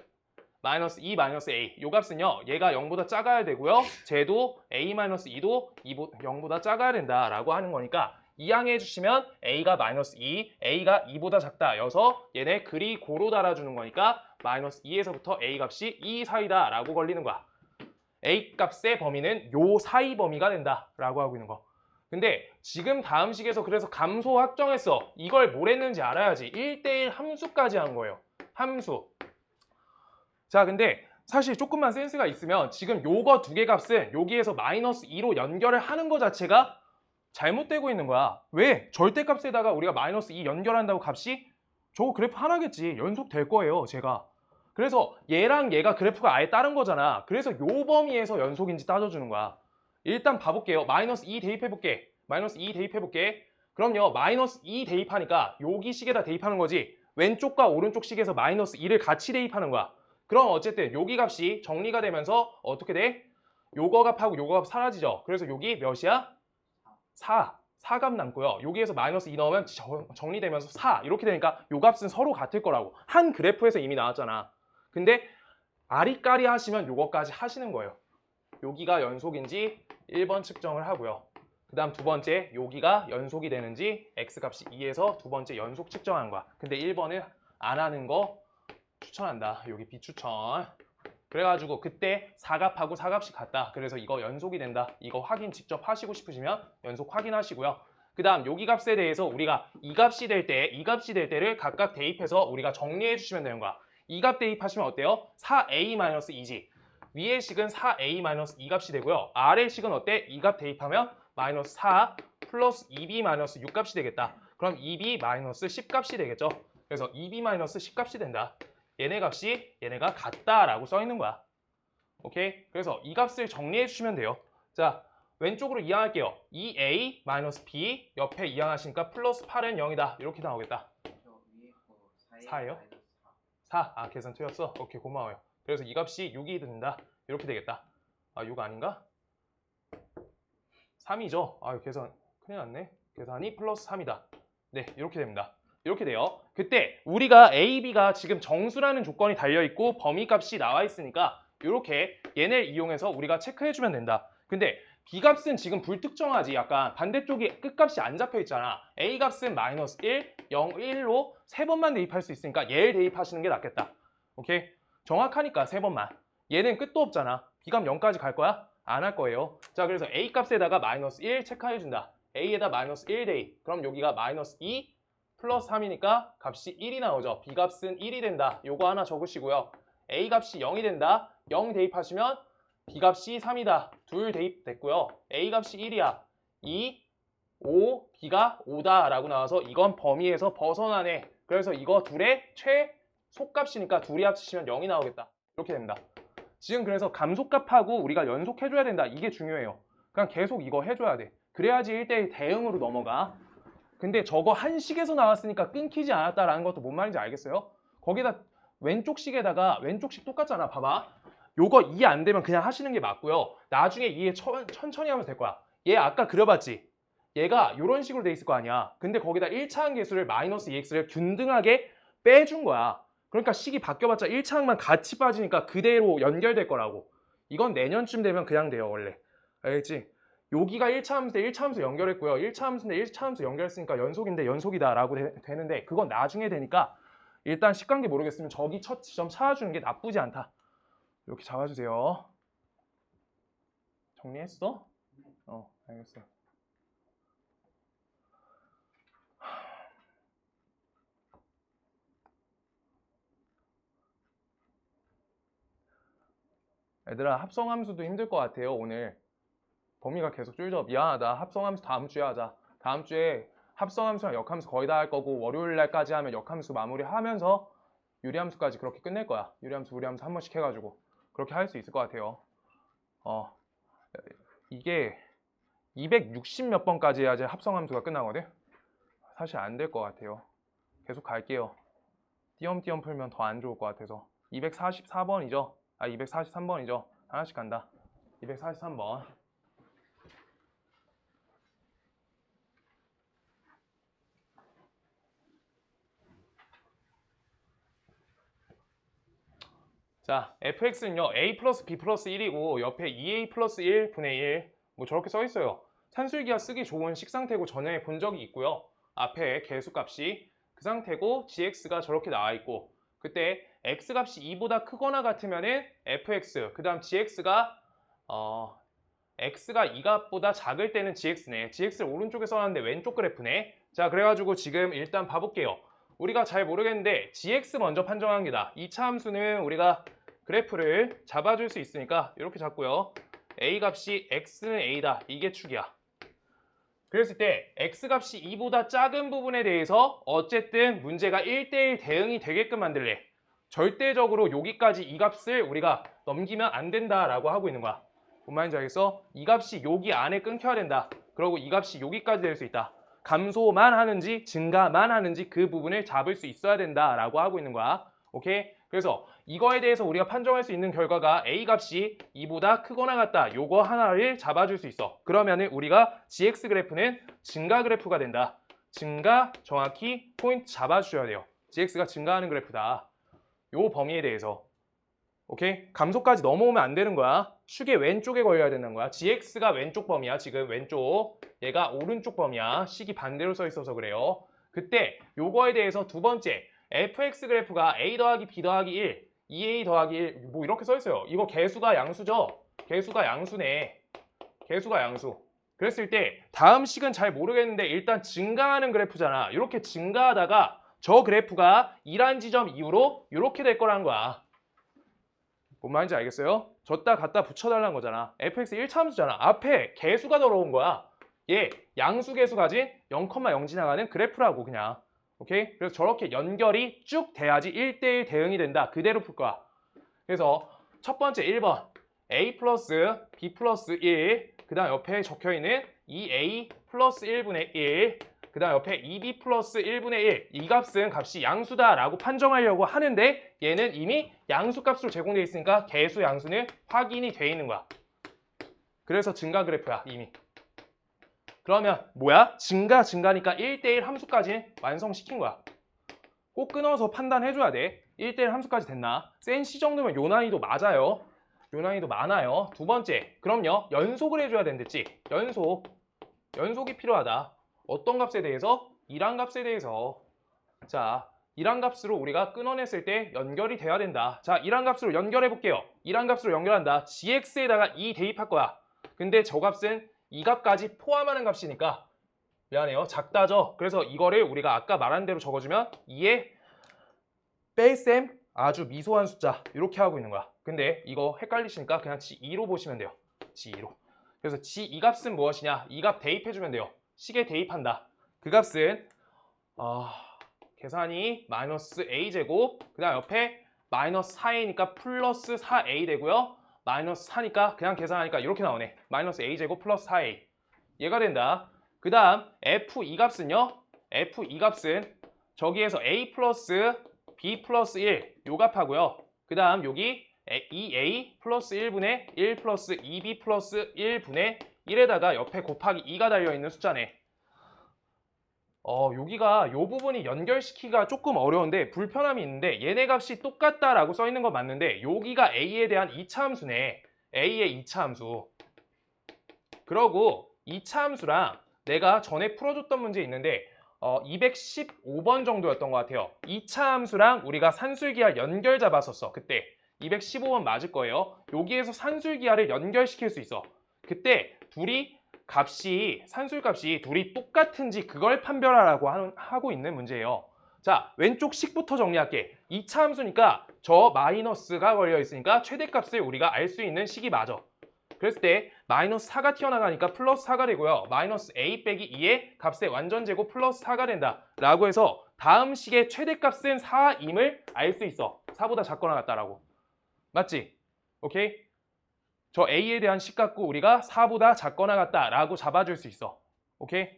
마이너스 a. 요 값은요. 얘가 0보다 작아야 되고요. 쟤도 a-2도 0보다 작아야 된다라고 하는 거니까 이항해 해주시면 a가 마이너스 2, a가 2보다 작다 여서 얘네 그리 고로 달아주는 거니까 마이너스 2에서부터 a 값이 2 사이다 라고 걸리는 거야. a 값의 범위는 요 사이 범위가 된다 라고 하고 있는 거. 근데 지금 다음 식에서 그래서 감소 확정했어. 이걸 뭘 했는지 알아야지. 1대1 함수까지 한 거예요. 함수. 자, 근데 사실 조금만 센스가 있으면 지금 요거 두 개 값은 여기에서 마이너스 2로 연결을 하는 거 자체가 잘못되고 있는 거야. 왜? 절대값에다가 우리가 마이너스 2 연결한다고 값이 저거 그래프 하나겠지. 연속될 거예요, 제가. 그래서 얘랑 얘가 그래프가 아예 다른 거잖아. 그래서 요 범위에서 연속인지 따져주는 거야. 일단 봐볼게요. 마이너스 2 대입해볼게. 마이너스 2 대입해볼게. 그럼요, 마이너스 2 대입하니까 여기 식에다 대입하는 거지. 왼쪽과 오른쪽 식에서 마이너스 2를 같이 대입하는 거야. 그럼 어쨌든 여기 값이 정리가 되면서 어떻게 돼? 요거 값하고 요거 값 사라지죠. 그래서 여기 몇이야? 4. 4값 남고요. 여기에서 마이너스 2 넣으면 정리되면서 4 이렇게 되니까 요 값은 서로 같을 거라고. 한 그래프에서 이미 나왔잖아. 근데 아리까리 하시면 요거까지 하시는 거예요. 여기가 연속인지 1번 측정을 하고요. 그 다음 두 번째 여기가 연속이 되는지 x값이 2에서 두 번째 연속 측정한 거야. 근데 1번은 안 하는 거 추천한다. 여기 비추천. 그래가지고 그때 4값하고 4값이 같다. 그래서 이거 연속이 된다. 이거 확인 직접 하시고 싶으시면 연속 확인하시고요. 그 다음 여기 값에 대해서 우리가 이 값이 될 때를 각각 대입해서 우리가 정리해 주시면 되는 거야. 이 값 대입하시면 어때요? 4a-2지. 위의 식은 4a-2 값이 되고요. 아래 식은 어때? 이 값 대입하면 마이너스 4 플러스 2b-6 값이 되겠다. 그럼 2b 마이너스 10 값이 되겠죠. 그래서 2b 마이너스 10 값이 된다. 얘네 값이 얘네가 같다라고 써 있는 거야. 오케이? 그래서 이 값을 정리해 주시면 돼요. 자, 왼쪽으로 이항할게요. 2a 마이너스 b 옆에 이항하시니까 플러스 8은 0이다. 이렇게 나오겠다. 4예요? 4. 아, 계산 틀렸어? 오케이, 고마워요. 그래서 이 값이 6이 된다. 이렇게 되겠다. 아, 6 아닌가? 3이죠? 아, 계산 큰일 났네. 계산이 플러스 3이다. 네, 이렇게 됩니다. 이렇게 돼요. 그때 우리가 A, B가 지금 정수라는 조건이 달려있고 범위값이 나와 있으니까 이렇게 얘네를 이용해서 우리가 체크해주면 된다. 근데 B값은 지금 불특정하지. 약간 반대쪽이 끝값이 안 잡혀 있잖아. A값은 마이너스 1, 0, 1로 세 번만 대입할 수 있으니까 얘를 대입하시는 게 낫겠다. 오케이? 정확하니까 세 번만. 얘는 끝도 없잖아. B값 0까지 갈 거야? 안 할 거예요. 자, 그래서 A값에다가 마이너스 1 체크해준다. A에다 마이너스 1 대입. 그럼 여기가 마이너스 2 플러스 3이니까 값이 1이 나오죠. B값은 1이 된다. 요거 하나 적으시고요. A값이 0이 된다. 0 대입하시면 B값이 3이다. 둘 대입됐고요. A값이 1이야. 2, 5, B가 5다 라고 나와서 이건 범위에서 벗어나네. 그래서 이거 둘의 최소값이니까 둘이 합치시면 0이 나오겠다. 이렇게 됩니다. 지금 그래서 감소값하고 우리가 연속해줘야 된다. 이게 중요해요. 그냥 계속 이거 해줘야 돼. 그래야지 1대1 대응으로 넘어가. 근데 저거 한 식에서 나왔으니까 끊기지 않았다라는 것도 뭔 말인지 알겠어요? 거기다 왼쪽 식에다가 왼쪽 식 똑같잖아. 봐봐. 요거 이해 안 되면 그냥 하시는 게 맞고요. 나중에 이해 천천히 하면 될 거야. 얘 아까 그려봤지? 얘가 이런 식으로 돼 있을 거 아니야. 근데 거기다 1차 항계수를 마이너스 2x를 균등하게 빼준 거야. 그러니까 식이 바뀌어봤자 1차 항만 같이 빠지니까 그대로 연결될 거라고. 이건 내년쯤 되면 그냥 돼요, 원래. 알겠지? 여기가 1차 함수인데 1차 함수 연결했고요. 1차 함수인데 1차 함수 연결했으니까 연속인데 연속이다 라고 되는데 그건 나중에 되니까 일단 식관계 모르겠으면 저기 첫 지점 찾아주는 게 나쁘지 않다. 이렇게 잡아주세요. 정리했어? 알겠어. 얘들아, 합성함수도 힘들 것 같아요, 오늘. 범위가 계속 줄죠. 미안하다. 합성함수 다음 주에 하자. 다음 주에 합성함수랑 역함수 거의 다 할 거고 월요일 날까지 하면 역함수 마무리하면서 유리함수까지 그렇게 끝낼 거야. 유리함수, 무리함수 한 번씩 해가지고 그렇게 할 수 있을 것 같아요. 이게 260 몇 번까지 해야지 합성함수가 끝나거든. 사실 안 될 것 같아요. 계속 갈게요. 띄엄띄엄 풀면 더 안 좋을 것 같아서 244번이죠. 243번이죠. 하나씩 간다. 243번. 자, fx는요 a 플러스 b 플러스 1이고 옆에 2a 플러스 1 분의 1 뭐 저렇게 써 있어요. 산술기가 쓰기 좋은 식상태고 전에 본 적이 있고요. 앞에 개수값이 그 상태고 gx가 저렇게 나와 있고 그때 x값이 2보다 크거나 같으면은 fx 그 다음 gx가 x가 2값보다 작을 때는 gx네. gx를 오른쪽에 써놨는데 왼쪽 그래프네. 자, 그래가지고 지금 일단 봐볼게요. 우리가 잘 모르겠는데 gx 먼저 판정한 게다. 2차 함수는 우리가 그래프를 잡아줄 수 있으니까 이렇게 잡고요. a값이 x는 a다. 이게 축이야. 그랬을 때 x값이 2보다 작은 부분에 대해서 어쨌든 문제가 1대1 대응이 되게끔 만들래. 절대적으로 여기까지 이 값을 우리가 넘기면 안 된다라고 하고 있는 거야. 뭔 말인지 알겠어? 이 값이 여기 안에 끊겨야 된다. 그리고 이 값이 여기까지 될 수 있다. 감소만 하는지 증가만 하는지 그 부분을 잡을 수 있어야 된다라고 하고 있는 거야. 오케이? 그래서 이거에 대해서 우리가 판정할 수 있는 결과가 a 값이 2보다 크거나 같다. 요거 하나를 잡아줄 수 있어. 그러면은 우리가 gx 그래프는 증가 그래프가 된다. 증가 정확히 포인트 잡아주셔야 돼요. gx가 증가하는 그래프다. 요 범위에 대해서. 오케이? 감소까지 넘어오면 안 되는 거야. 축의 왼쪽에 걸려야 되는 거야. gx가 왼쪽 범위야. 지금 왼쪽. 얘가 오른쪽 범위야. 식이 반대로 써 있어서 그래요. 그때 요거에 대해서 두 번째 fx 그래프가 a 더하기 b 더하기 1 2a 더하기 1 뭐 이렇게 써 있어요. 이거 개수가 양수죠? 개수가 양수네. 개수가 양수. 그랬을 때 다음 식은 잘 모르겠는데 일단 증가하는 그래프잖아. 이렇게 증가하다가 저 그래프가 이란 지점 이후로 이렇게 될 거라는 거야. 뭔 말인지 알겠어요? 줬다 갖다 붙여달라는 거잖아. fx 1차 함수잖아. 앞에 개수가 들어온 거야. 얘 양수 개수 가진 0,0 지나가는 그래프라고 그냥. 오케이? 그래서 저렇게 연결이 쭉 돼야지 1대1 대응이 된다. 그대로 풀 거야. 그래서 첫 번째 1번 a 플러스 b 플러스 1 그 다음 옆에 적혀있는 2a 플러스 1분의 1 그 다음 옆에 2b 플러스 1분의 1 이 값은 값이 양수다라고 판정하려고 하는데 얘는 이미 양수값으로 제공되어 있으니까 개수 양수는 확인이 돼 있는 거야. 그래서 증가 그래프야 이미. 그러면 뭐야? 증가니까 1대1 함수까지 완성시킨 거야. 꼭 끊어서 판단해줘야 돼. 1대1 함수까지 됐나? 센 C 정도면 요 난이도 맞아요. 요 난이도 많아요. 두 번째, 그럼요. 연속을 해줘야 된댔지. 연속이 필요하다. 어떤 값에 대해서? 1한 값에 대해서. 자, 1한 값으로 우리가 끊어냈을 때 연결이 돼야 된다. 자, 1한 값으로 연결해 볼게요. 1한 값으로 연결한다. gx에다가 2 대입할 거야. 근데 저 값은 이 값까지 포함하는 값이니까 미안해요. 작다죠? 그래서 이거를 우리가 아까 말한 대로 적어주면 2에 뺄셈 아주 미소한 숫자 이렇게 하고 있는 거야. 근데 이거 헷갈리시니까 그냥 G2로 보시면 돼요. G2로. 그래서 G2 값은 무엇이냐? 이 값 대입해주면 돼요. 식에 대입한다. 그 값은 계산이 마이너스 a제곱 그 다음 옆에 마이너스 4a니까 플러스 4a 되고요. 마이너스 4니까 그냥 계산하니까 이렇게 나오네. 마이너스 a제곱 플러스 4a 얘가 된다. 그 다음 f2 값은요. f2 값은 저기에서 a 플러스 b 플러스 1 요 값하고요. 그 다음 여기 2a 플러스 1분의 1 플러스 2b 플러스 1분의 1에다가 옆에 곱하기 2가 달려있는 숫자네. 여기가 요 부분이 연결시키기가 조금 어려운데 불편함이 있는데 얘네 값이 똑같다라고 써 있는 건 맞는데 여기가 a에 대한 2차 함수네. a의 2차 함수. 그러고 2차 함수랑 내가 전에 풀어줬던 문제 있는데 215번 정도였던 것 같아요. 2차 함수랑 우리가 산술기하 연결 잡았었어. 그때 215번 맞을 거예요. 여기에서 산술기하를 연결시킬 수 있어. 그때 둘이 산술값이 둘이 똑같은지 그걸 판별하라고 하고 있는 문제예요. 자, 왼쪽 식부터 정리할게. 2차 함수니까 저 마이너스가 걸려 있으니까 최대값을 우리가 알 수 있는 식이 맞아. 그랬을 때 마이너스 4가 튀어나가니까 플러스 4가 되고요. 마이너스 a 빼기 2의 값의 완전제곱 플러스 4가 된다. 라고 해서 다음 식의 최대값은 4임을 알 수 있어. 4보다 작거나 같다라고. 맞지? 오케이? 저 a에 대한 식 갖고 우리가 4보다 작거나 같다라고 잡아줄 수 있어. 오케이?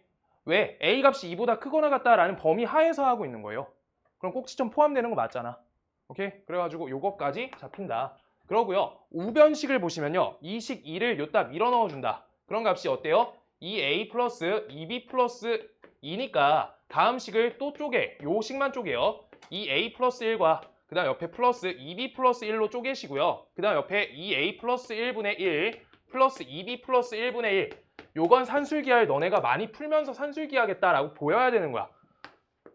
왜? a 값이 2보다 크거나 같다라는 범위 하에서 하고 있는 거예요. 그럼 꼭지점 포함되는 거 맞잖아. 오케이? 그래가지고 요거까지 잡힌다. 그러고요. 우변식을 보시면요. 이 식 2를 요따 밀어 넣어준다. 그런 값이 어때요? 2a 플러스 2b 플러스 2니까 다음 식을 또 쪼개. 요 식만 쪼개요. 2a 플러스 1과 그 다음 옆에 플러스 2b 플러스 1로 쪼개시고요. 그 다음 옆에 2a 플러스 1분의 1 플러스 2b 플러스 1분의 1 요건 산술기하를 너네가 많이 풀면서 산술기하겠다라고 보여야 되는 거야.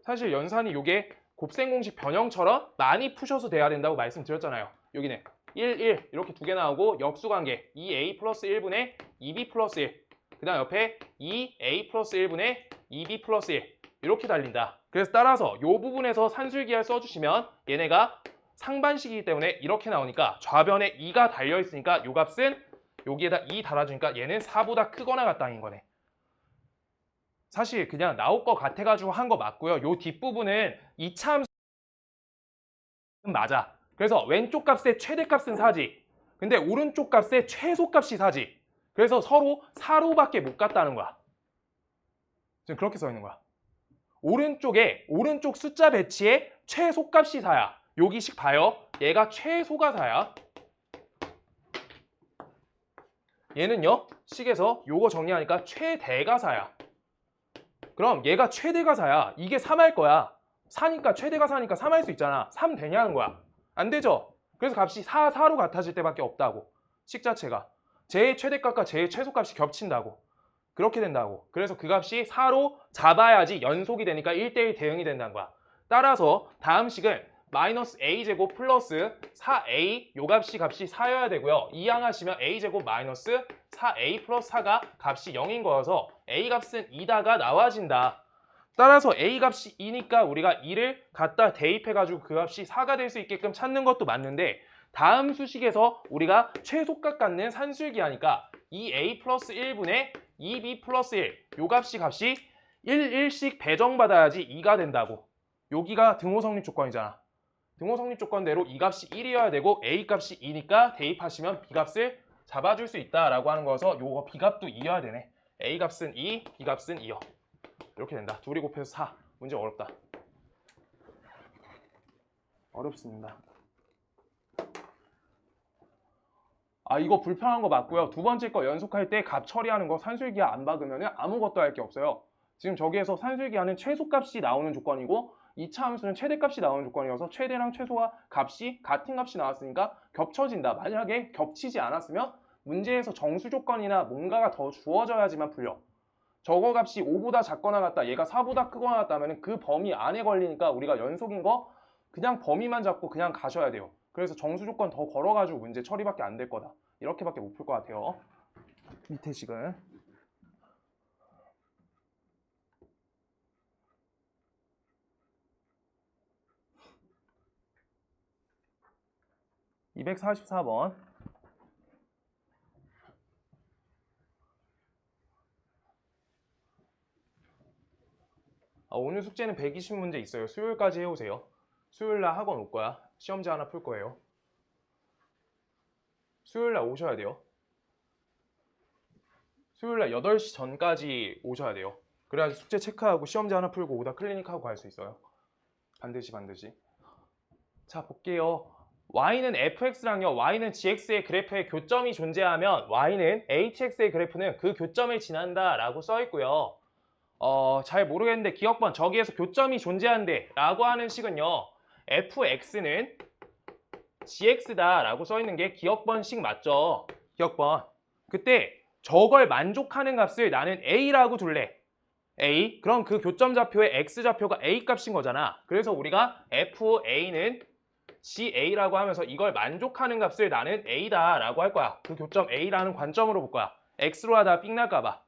사실 연산이 요게 곱셈 공식 변형처럼 많이 푸셔서 돼야 된다고 말씀드렸잖아요. 여기는 1, 1 이렇게 두 개 나오고 역수관계 2a 플러스 1분의 2b 플러스 1. 그 다음 옆에 2a 플러스 1분의 2b 플러스 1 이렇게 달린다. 그래서 따라서 요 부분에서 산술기하를 써주시면 얘네가 상반식이기 때문에 이렇게 나오니까 좌변에 2가 달려있으니까 요 값은 여기에다 2 달아주니까 얘는 4보다 크거나 같다는 거네. 사실 그냥 나올 것 같아가지고 한 거 맞고요. 요 뒷부분은 2차 함수 맞아. 그래서 왼쪽 값의 최대값은 4지. 근데 오른쪽 값의 최소값이 4지. 그래서 서로 4로밖에 못 갔다는 거야. 지금 그렇게 써 있는 거야. 오른쪽 숫자 배치의 최소값이 4야. 여기식 봐요. 얘가 최소가 4야. 얘는요. 식에서 요거 정리하니까 최대가 4야. 그럼 얘가 최대가 4야. 이게 3할 거야. 4니까 최대가 4니까 3할 수 있잖아. 3 되냐는 거야. 안 되죠. 그래서 값이 4, 4로 같아질 때밖에 없다고. 식 자체가. 제 최대값과 제 최소값이 겹친다고. 그렇게 된다고. 그래서 그 값이 4로 잡아야지 연속이 되니까 1대1 대응이 된다는 거야. 따라서 다음 식은 마이너스 a제곱 플러스 4a 요 값이 4여야 되고요. 이항하시면 a제곱 마이너스 4a 플러스 4가 값이 0인 거여서 a 값은 2다가 나와진다. 따라서 a 값이 2니까 우리가 2를 갖다 대입해가지고 그 값이 4가 될 수 있게끔 찾는 것도 맞는데 다음 수식에서 우리가 최소값 갖는 산술기하니까 2a 플러스 1분의 2b 플러스 1 요 값이 1, 1씩 배정받아야지 2가 된다고. 여기가 등호 성립 조건이잖아. 등호 성립 조건대로 이 값이 1이어야 되고 a 값이 2니까 대입하시면 b 값을 잡아줄 수 있다라고 하는 거여서 요거 b 값도 2여야 되네. a 값은 2, b 값은 2여. 이렇게 된다. 둘이 곱해서 4. 문제 어렵다. 어렵습니다. 아 이거 불편한 거 맞고요. 두 번째 거 연속할 때 값 처리하는 거 산술기하 안 박으면 아무것도 할 게 없어요. 지금 저기에서 산술기하는 최소값이 나오는 조건이고 2차 함수는 최대값이 나오는 조건이어서 최대랑 최소와 값이 같은 값이 나왔으니까 겹쳐진다. 만약에 겹치지 않았으면 문제에서 정수 조건이나 뭔가가 더 주어져야지만 풀려. 저거 값이 5보다 작거나 같다, 얘가 4보다 크거나 같다면 그 범위 안에 걸리니까 우리가 연속인 거 그냥 범위만 잡고 그냥 가셔야 돼요. 그래서 정수 조건 더 걸어가지고 문제 처리밖에 안 될 거다. 이렇게밖에 못 풀 것 같아요. 밑에 식은. (244번) 오늘 숙제는 120문제 있어요. 수요일까지 해오세요. 수요일날 학원 올 거야. 시험지 하나 풀 거예요. 수요일날 오셔야 돼요. 수요일날 8시 전까지 오셔야 돼요. 그래야지 숙제 체크하고 시험지 하나 풀고 오다 클리닉하고 갈 수 있어요. 반드시. 자, 볼게요. y는 fx랑요, y는 gx의 그래프에 교점이 존재하면 y는 hx의 그래프는 그 교점을 지난다 라고 써있고요. 잘 모르겠는데 기억번 저기에서 교점이 존재한대 라고 하는 식은요, fx는 gx다 라고 써있는 게 기억번식 맞죠? 기억번. 그때 저걸 만족하는 값을 나는 a라고 둘래. a. 그럼 그 교점 좌표의 x 좌표가 a 값인 거잖아. 그래서 우리가 fa는 ga라고 하면서 이걸 만족하는 값을 나는 a다 라고 할 거야. 그 교점 a라는 관점으로 볼 거야. x로 하다 삑 날까봐.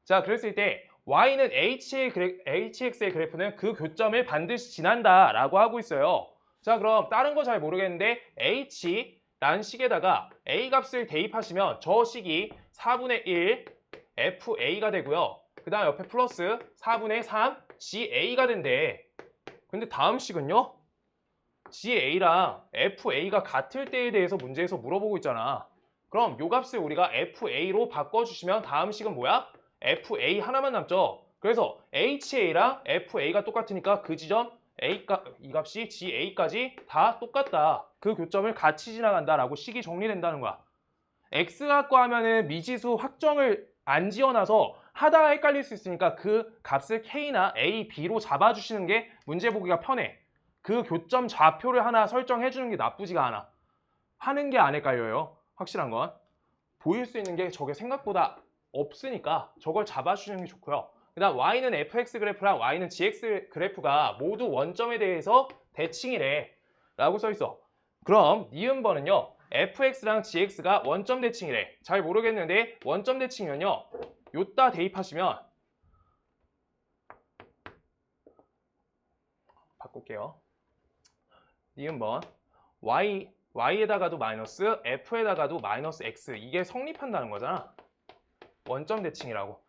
자, 그랬을 때 y는 hx의 그래프는 그 교점을 반드시 지난다 라고 하고 있어요. 자, 그럼 다른 거 잘 모르겠는데 h라는 식에다가 a 값을 대입하시면 저 식이 4분의 1 fa가 되고요. 그 다음 옆에 플러스 4분의 3 ga가 된대. 근데 다음 식은요, ga랑 fa가 같을 때에 대해서 문제에서 물어보고 있잖아. 그럼 요 값을 우리가 fa로 바꿔주시면 다음 식은 뭐야? fa 하나만 남죠. 그래서 ha랑 fa가 똑같으니까 그 지점 이 값이 ga까지 다 똑같다. 그 교점을 같이 지나간다 라고 식이 정리된다는 거야. x 갖고 하면은 미지수 확정을 안 지어놔서 하다가 헷갈릴 수 있으니까 그 값을 k나 a, b로 잡아주시는 게 문제 보기가 편해. 그 교점 좌표를 하나 설정해 주는 게 나쁘지가 않아. 하는 게 안 헷갈려요. 확실한 건. 보일 수 있는 게 저게 생각보다 없으니까 저걸 잡아주시는 게 좋고요. 그 다음 y는 fx 그래프랑 y는 gx 그래프가 모두 원점에 대해서 대칭이래 라고 써있어. 그럼 니은번은요 fx랑 gx가 원점 대칭이래. 잘 모르겠는데 원점 대칭이면요 요따 대입하시면 바꿀게요. 니은번 y에다가도 마이너스 f에다가도 마이너스 x 이게 성립한다는 거잖아. 원점 대칭이라고.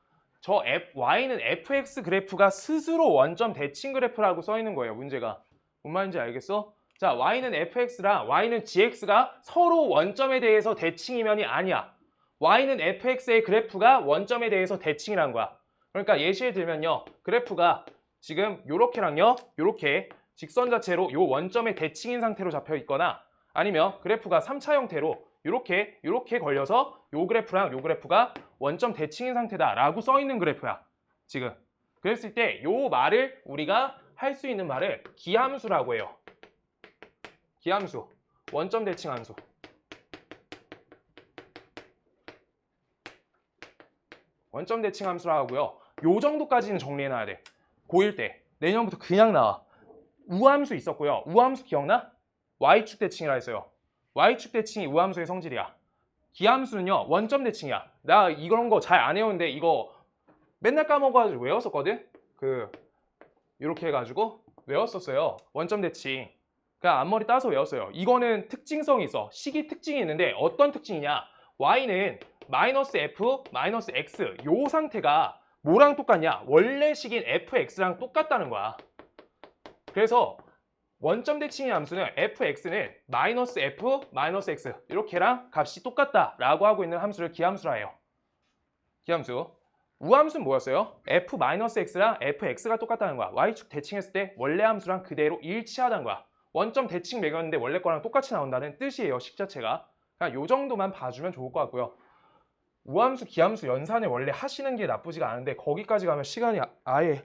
저 y는 fx 그래프가 스스로 원점 대칭 그래프라고 써 있는 거예요. 문제가. 뭔 말인지 알겠어? 자, y는 fx랑 y는 gx가 서로 원점에 대해서 대칭이면이 아니야. y는 fx의 그래프가 원점에 대해서 대칭이라는 거야. 그러니까 예시를 들면요. 그래프가 지금 요렇게랑요. 요렇게 직선 자체로 요 원점에 대칭인 상태로 잡혀 있거나 아니면 그래프가 3차 형태로 요렇게 걸려서 요 그래프랑 요 그래프가 원점 대칭인 상태다라고 써 있는 그래프야. 지금. 그랬을 때 요 말을 우리가 할 수 있는 말을 기함수라고 해요. 기함수. 원점 대칭 함수. 원점 대칭 함수라고 하고요. 요 정도까지는 정리해놔야 돼. 고1 때. 내년부터 그냥 나와. 우함수 있었고요. 우함수 기억나? y축 대칭이라 했어요. y축 대칭이 우함수의 성질이야. 기함수는요. 원점 대칭이야. 나 이런 거 잘 안 외웠는데 이거 맨날 까먹어가지고 외웠었거든? 이렇게 해가지고 외웠었어요. 원점 대칭. 그냥 앞머리 따서 외웠어요. 이거는 특징성이 있어. 식이 특징이 있는데 어떤 특징이냐? y는 마이너스 f, 마이너스 x 요 상태가 뭐랑 똑같냐? 원래 식인 fx랑 똑같다는 거야. 그래서 원점 대칭의 함수는 fx는 마이너스 f, 마이너스 x 이렇게랑 값이 똑같다라고 하고 있는 함수를 기함수라 해요. 기함수. 우함수는 뭐였어요? f-x랑 fx가 똑같다는 거야. y축 대칭했을 때 원래 함수랑 그대로 일치하다는 거야. 원점 대칭 매겼는데 원래 거랑 똑같이 나온다는 뜻이에요. 식 자체가. 그냥 요 정도만 봐주면 좋을 것 같고요. 우함수, 기함수 연산을 원래 하시는 게 나쁘지가 않은데 거기까지 가면 시간이 아예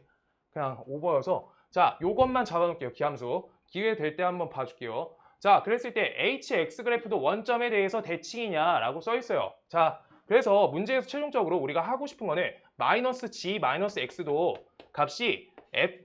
그냥 오버여서 자, 요것만 잡아놓을게요. 기함수. 기회 될 때 한번 봐줄게요. 자, 그랬을 때 hx 그래프도 원점에 대해서 대칭이냐라고 써 있어요. 자, 그래서 문제에서 최종적으로 우리가 하고 싶은 거는 마이너스 g 마이너스 x도 값이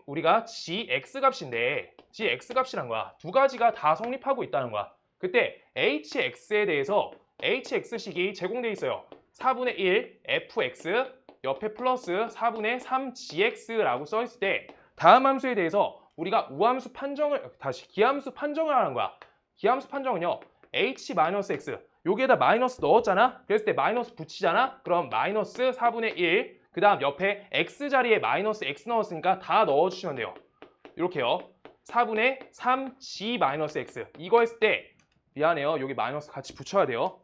우리가 gx 값인데 gx 값이란 거야. 두 가지가 다 성립하고 있다는 거야. 그때 hx에 대해서 hx식이 제공돼 있어요. 4분의 1 fx 옆에 플러스 4분의 3 gx라고 써 있을 때 다음 함수에 대해서 우리가 우함수 판정을 다시 기함수 판정을 하는 거야. 기함수 판정은요. h-x 여기에다 마이너스 넣었잖아. 그랬을 때 마이너스 붙이잖아. 그럼 마이너스 4분의 1 그 다음 옆에 x 자리에 마이너스 x 넣었으니까 다 넣어주시면 돼요. 이렇게요. 4분의 3g-x 이거 했을 때 미안해요. 여기 마이너스 같이 붙여야 돼요.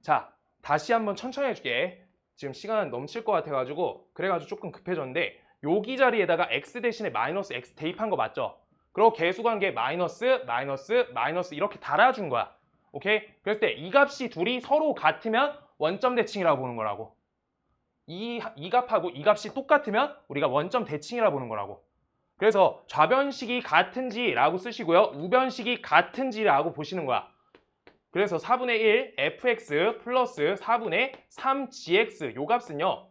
자, 다시 한번 천천히 해줄게. 지금 시간 넘칠 것 같아가지고 그래가지고 조금 급해졌는데 여기 자리에다가 x 대신에 마이너스 x 대입한 거 맞죠? 그리고 계수관계 마이너스 마이너스 마이너스 이렇게 달아준 거야. 오케이? 그랬을 때 이 값이 둘이 서로 같으면 원점 대칭이라고 보는 거라고. 이 값하고 이 값이 똑같으면 우리가 원점 대칭이라고 보는 거라고. 그래서 좌변식이 같은지라고 쓰시고요. 우변식이 같은지라고 보시는 거야. 그래서 4분의 1 fx 플러스 4분의 3gx 요 값은요.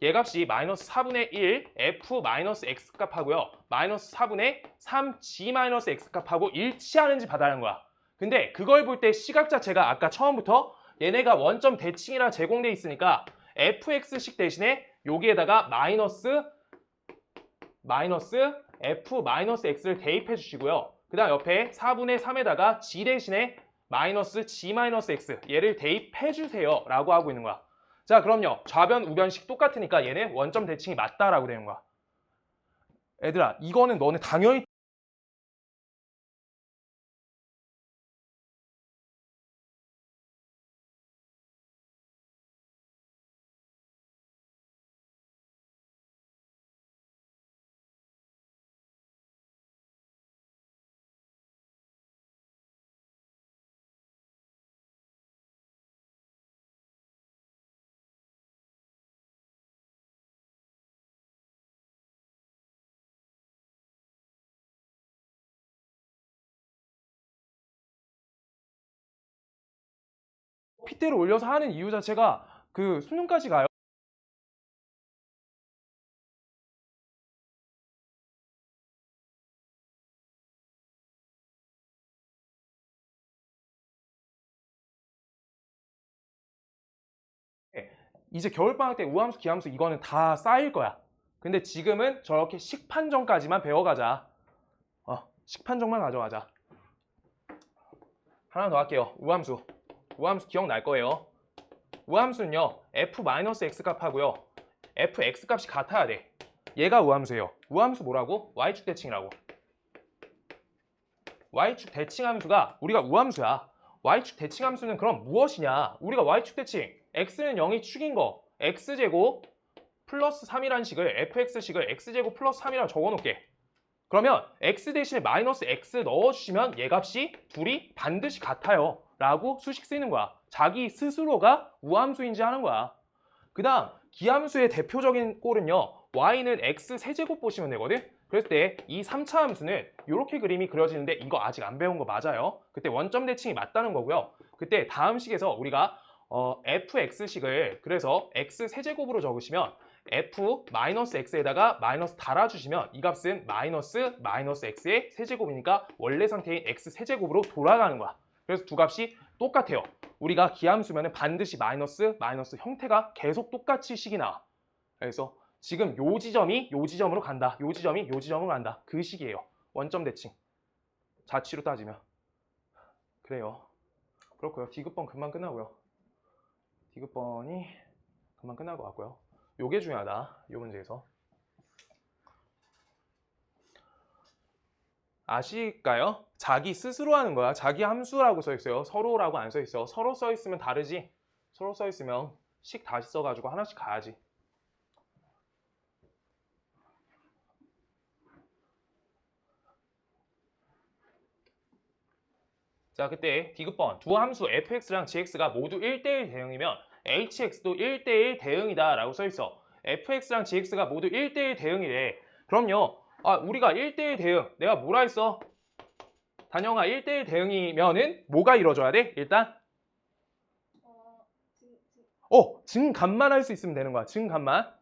얘 값이 마이너스 4분의 1 f 마이너스 x 값하고요. 마이너스 4분의 3g 마이너스 x 값하고 일치하는지 봐달라는 거야. 근데 그걸 볼 때 시각 자체가 아까 처음부터 얘네가 원점 대칭이라 제공돼 있으니까 fx식 대신에 여기에다가 마이너스 f 마이너스 x를 대입해 주시고요. 그 다음 옆에 4분의 3에다가 g 대신에 마이너스 g 마이너스 x 얘를 대입해 주세요 라고 하고 있는 거야. 자, 그럼요. 좌변, 우변식 똑같으니까 얘네 원점 대칭이 맞다라고 되는 거야. 애들아, 이거는 너네 당연히 핏대를 올려서 하는 이유 자체가 그 수능까지 가요. 이제 겨울방학 때 우함수, 기함수 이거는 다 쌓일 거야. 근데 지금은 저렇게 식판정까지만 배워가자. 식판정만 가져가자. 하나 더 할게요. 우함수. 우함수 기억날 거예요. 우함수는요, f-x 값 하고요. fx 값이 같아야 돼. 얘가 우함수예요. 우함수 뭐라고? y축 대칭이라고. y축 대칭 함수가 우리가 우함수야. y축 대칭 함수는 그럼 무엇이냐? 우리가 y축 대칭, x는 0이 축인 거, x제곱 플러스 3이라는 식을 fx식을 x제곱 플러스 3이라고 적어놓을게. 그러면 x 대신에 마이너스 x 넣어주시면 얘 값이 둘이 반드시 같아요 라고 수식 쓰이는 거야. 자기 스스로가 우함수인지 하는 거야. 그 다음 기함수의 대표적인 꼴은요, y는 x 세제곱 보시면 되거든. 그랬을 때 이 3차 함수는 이렇게 그림이 그려지는데 이거 아직 안 배운 거 맞아요. 그때 원점 대칭이 맞다는 거고요. 그때 다음 식에서 우리가 fx식을 그래서 x 세제곱으로 적으시면 f-x에다가 마이너스 달아주시면 이 값은 마이너스 x의 세제곱이니까 원래 상태인 x 세제곱으로 돌아가는 거야. 그래서 두 값이 똑같아요. 우리가 기함수면 반드시 마이너스 형태가 계속 똑같이 식이 나와. 그래서 지금 요 지점이 요 지점으로 간다. 요 지점이 요 지점으로 간다. 그 식이에요. 원점 대칭. 자취로 따지면. 그래요. 그렇고요. 디귿번 금방 끝나고요. 디귿번이 금방 끝날 것 같고요. 요게 중요하다. 요 문제에서. 아실까요? 자기 스스로 하는 거야. 자기 함수라고 써 있어요. 서로라고 안 써 있어. 서로 써 있으면 다르지. 서로 써 있으면 식 다시 써가지고 하나씩 가야지. 자, 그때 디귿번 두 함수 fx랑 gx가 모두 1대1 대응이면 hx도 1대1 대응이다 라고 써있어. fx랑 gx가 모두 1대1 대응이래. 그럼요, 우리가 1대1 대응, 내가 뭐라 했어? 단영아, 1대1 대응이면은 뭐가 이루어져야 돼? 일단 증감만 할 수 있으면 되는 거야. 증감만.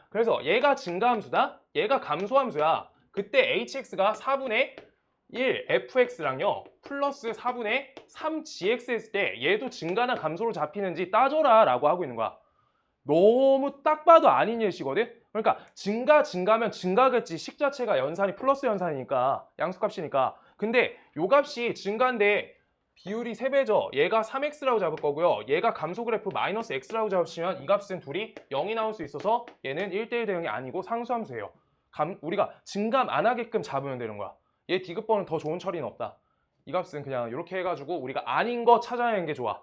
그래서 얘가 증가함수다, 얘가 감소함수야. 그때 hx가 4분의 1 fx랑요 플러스 4분의 3gx 했을 때 얘도 증가나 감소로 잡히는지 따져라 라고 하고 있는 거야. 너무 딱 봐도 아닌 예시거든. 그러니까 증가면 증가겠지. 식 자체가 연산이 플러스 연산이니까, 양수값이니까. 근데 요 값이 증가인데 비율이 3배죠. 얘가 3x라고 잡을 거고요. 얘가 감소 그래프 마이너스 x라고 잡으시면 이 값은 둘이 0이 나올 수 있어서 얘는 1대1 대응이 아니고 상수함수예요. 우리가 증감 안 하게끔 잡으면 되는 거야. 얘 디귿번은 더 좋은 처리는 없다. 이 값은 그냥 이렇게 해가지고 우리가 아닌 거 찾아내는 게 좋아.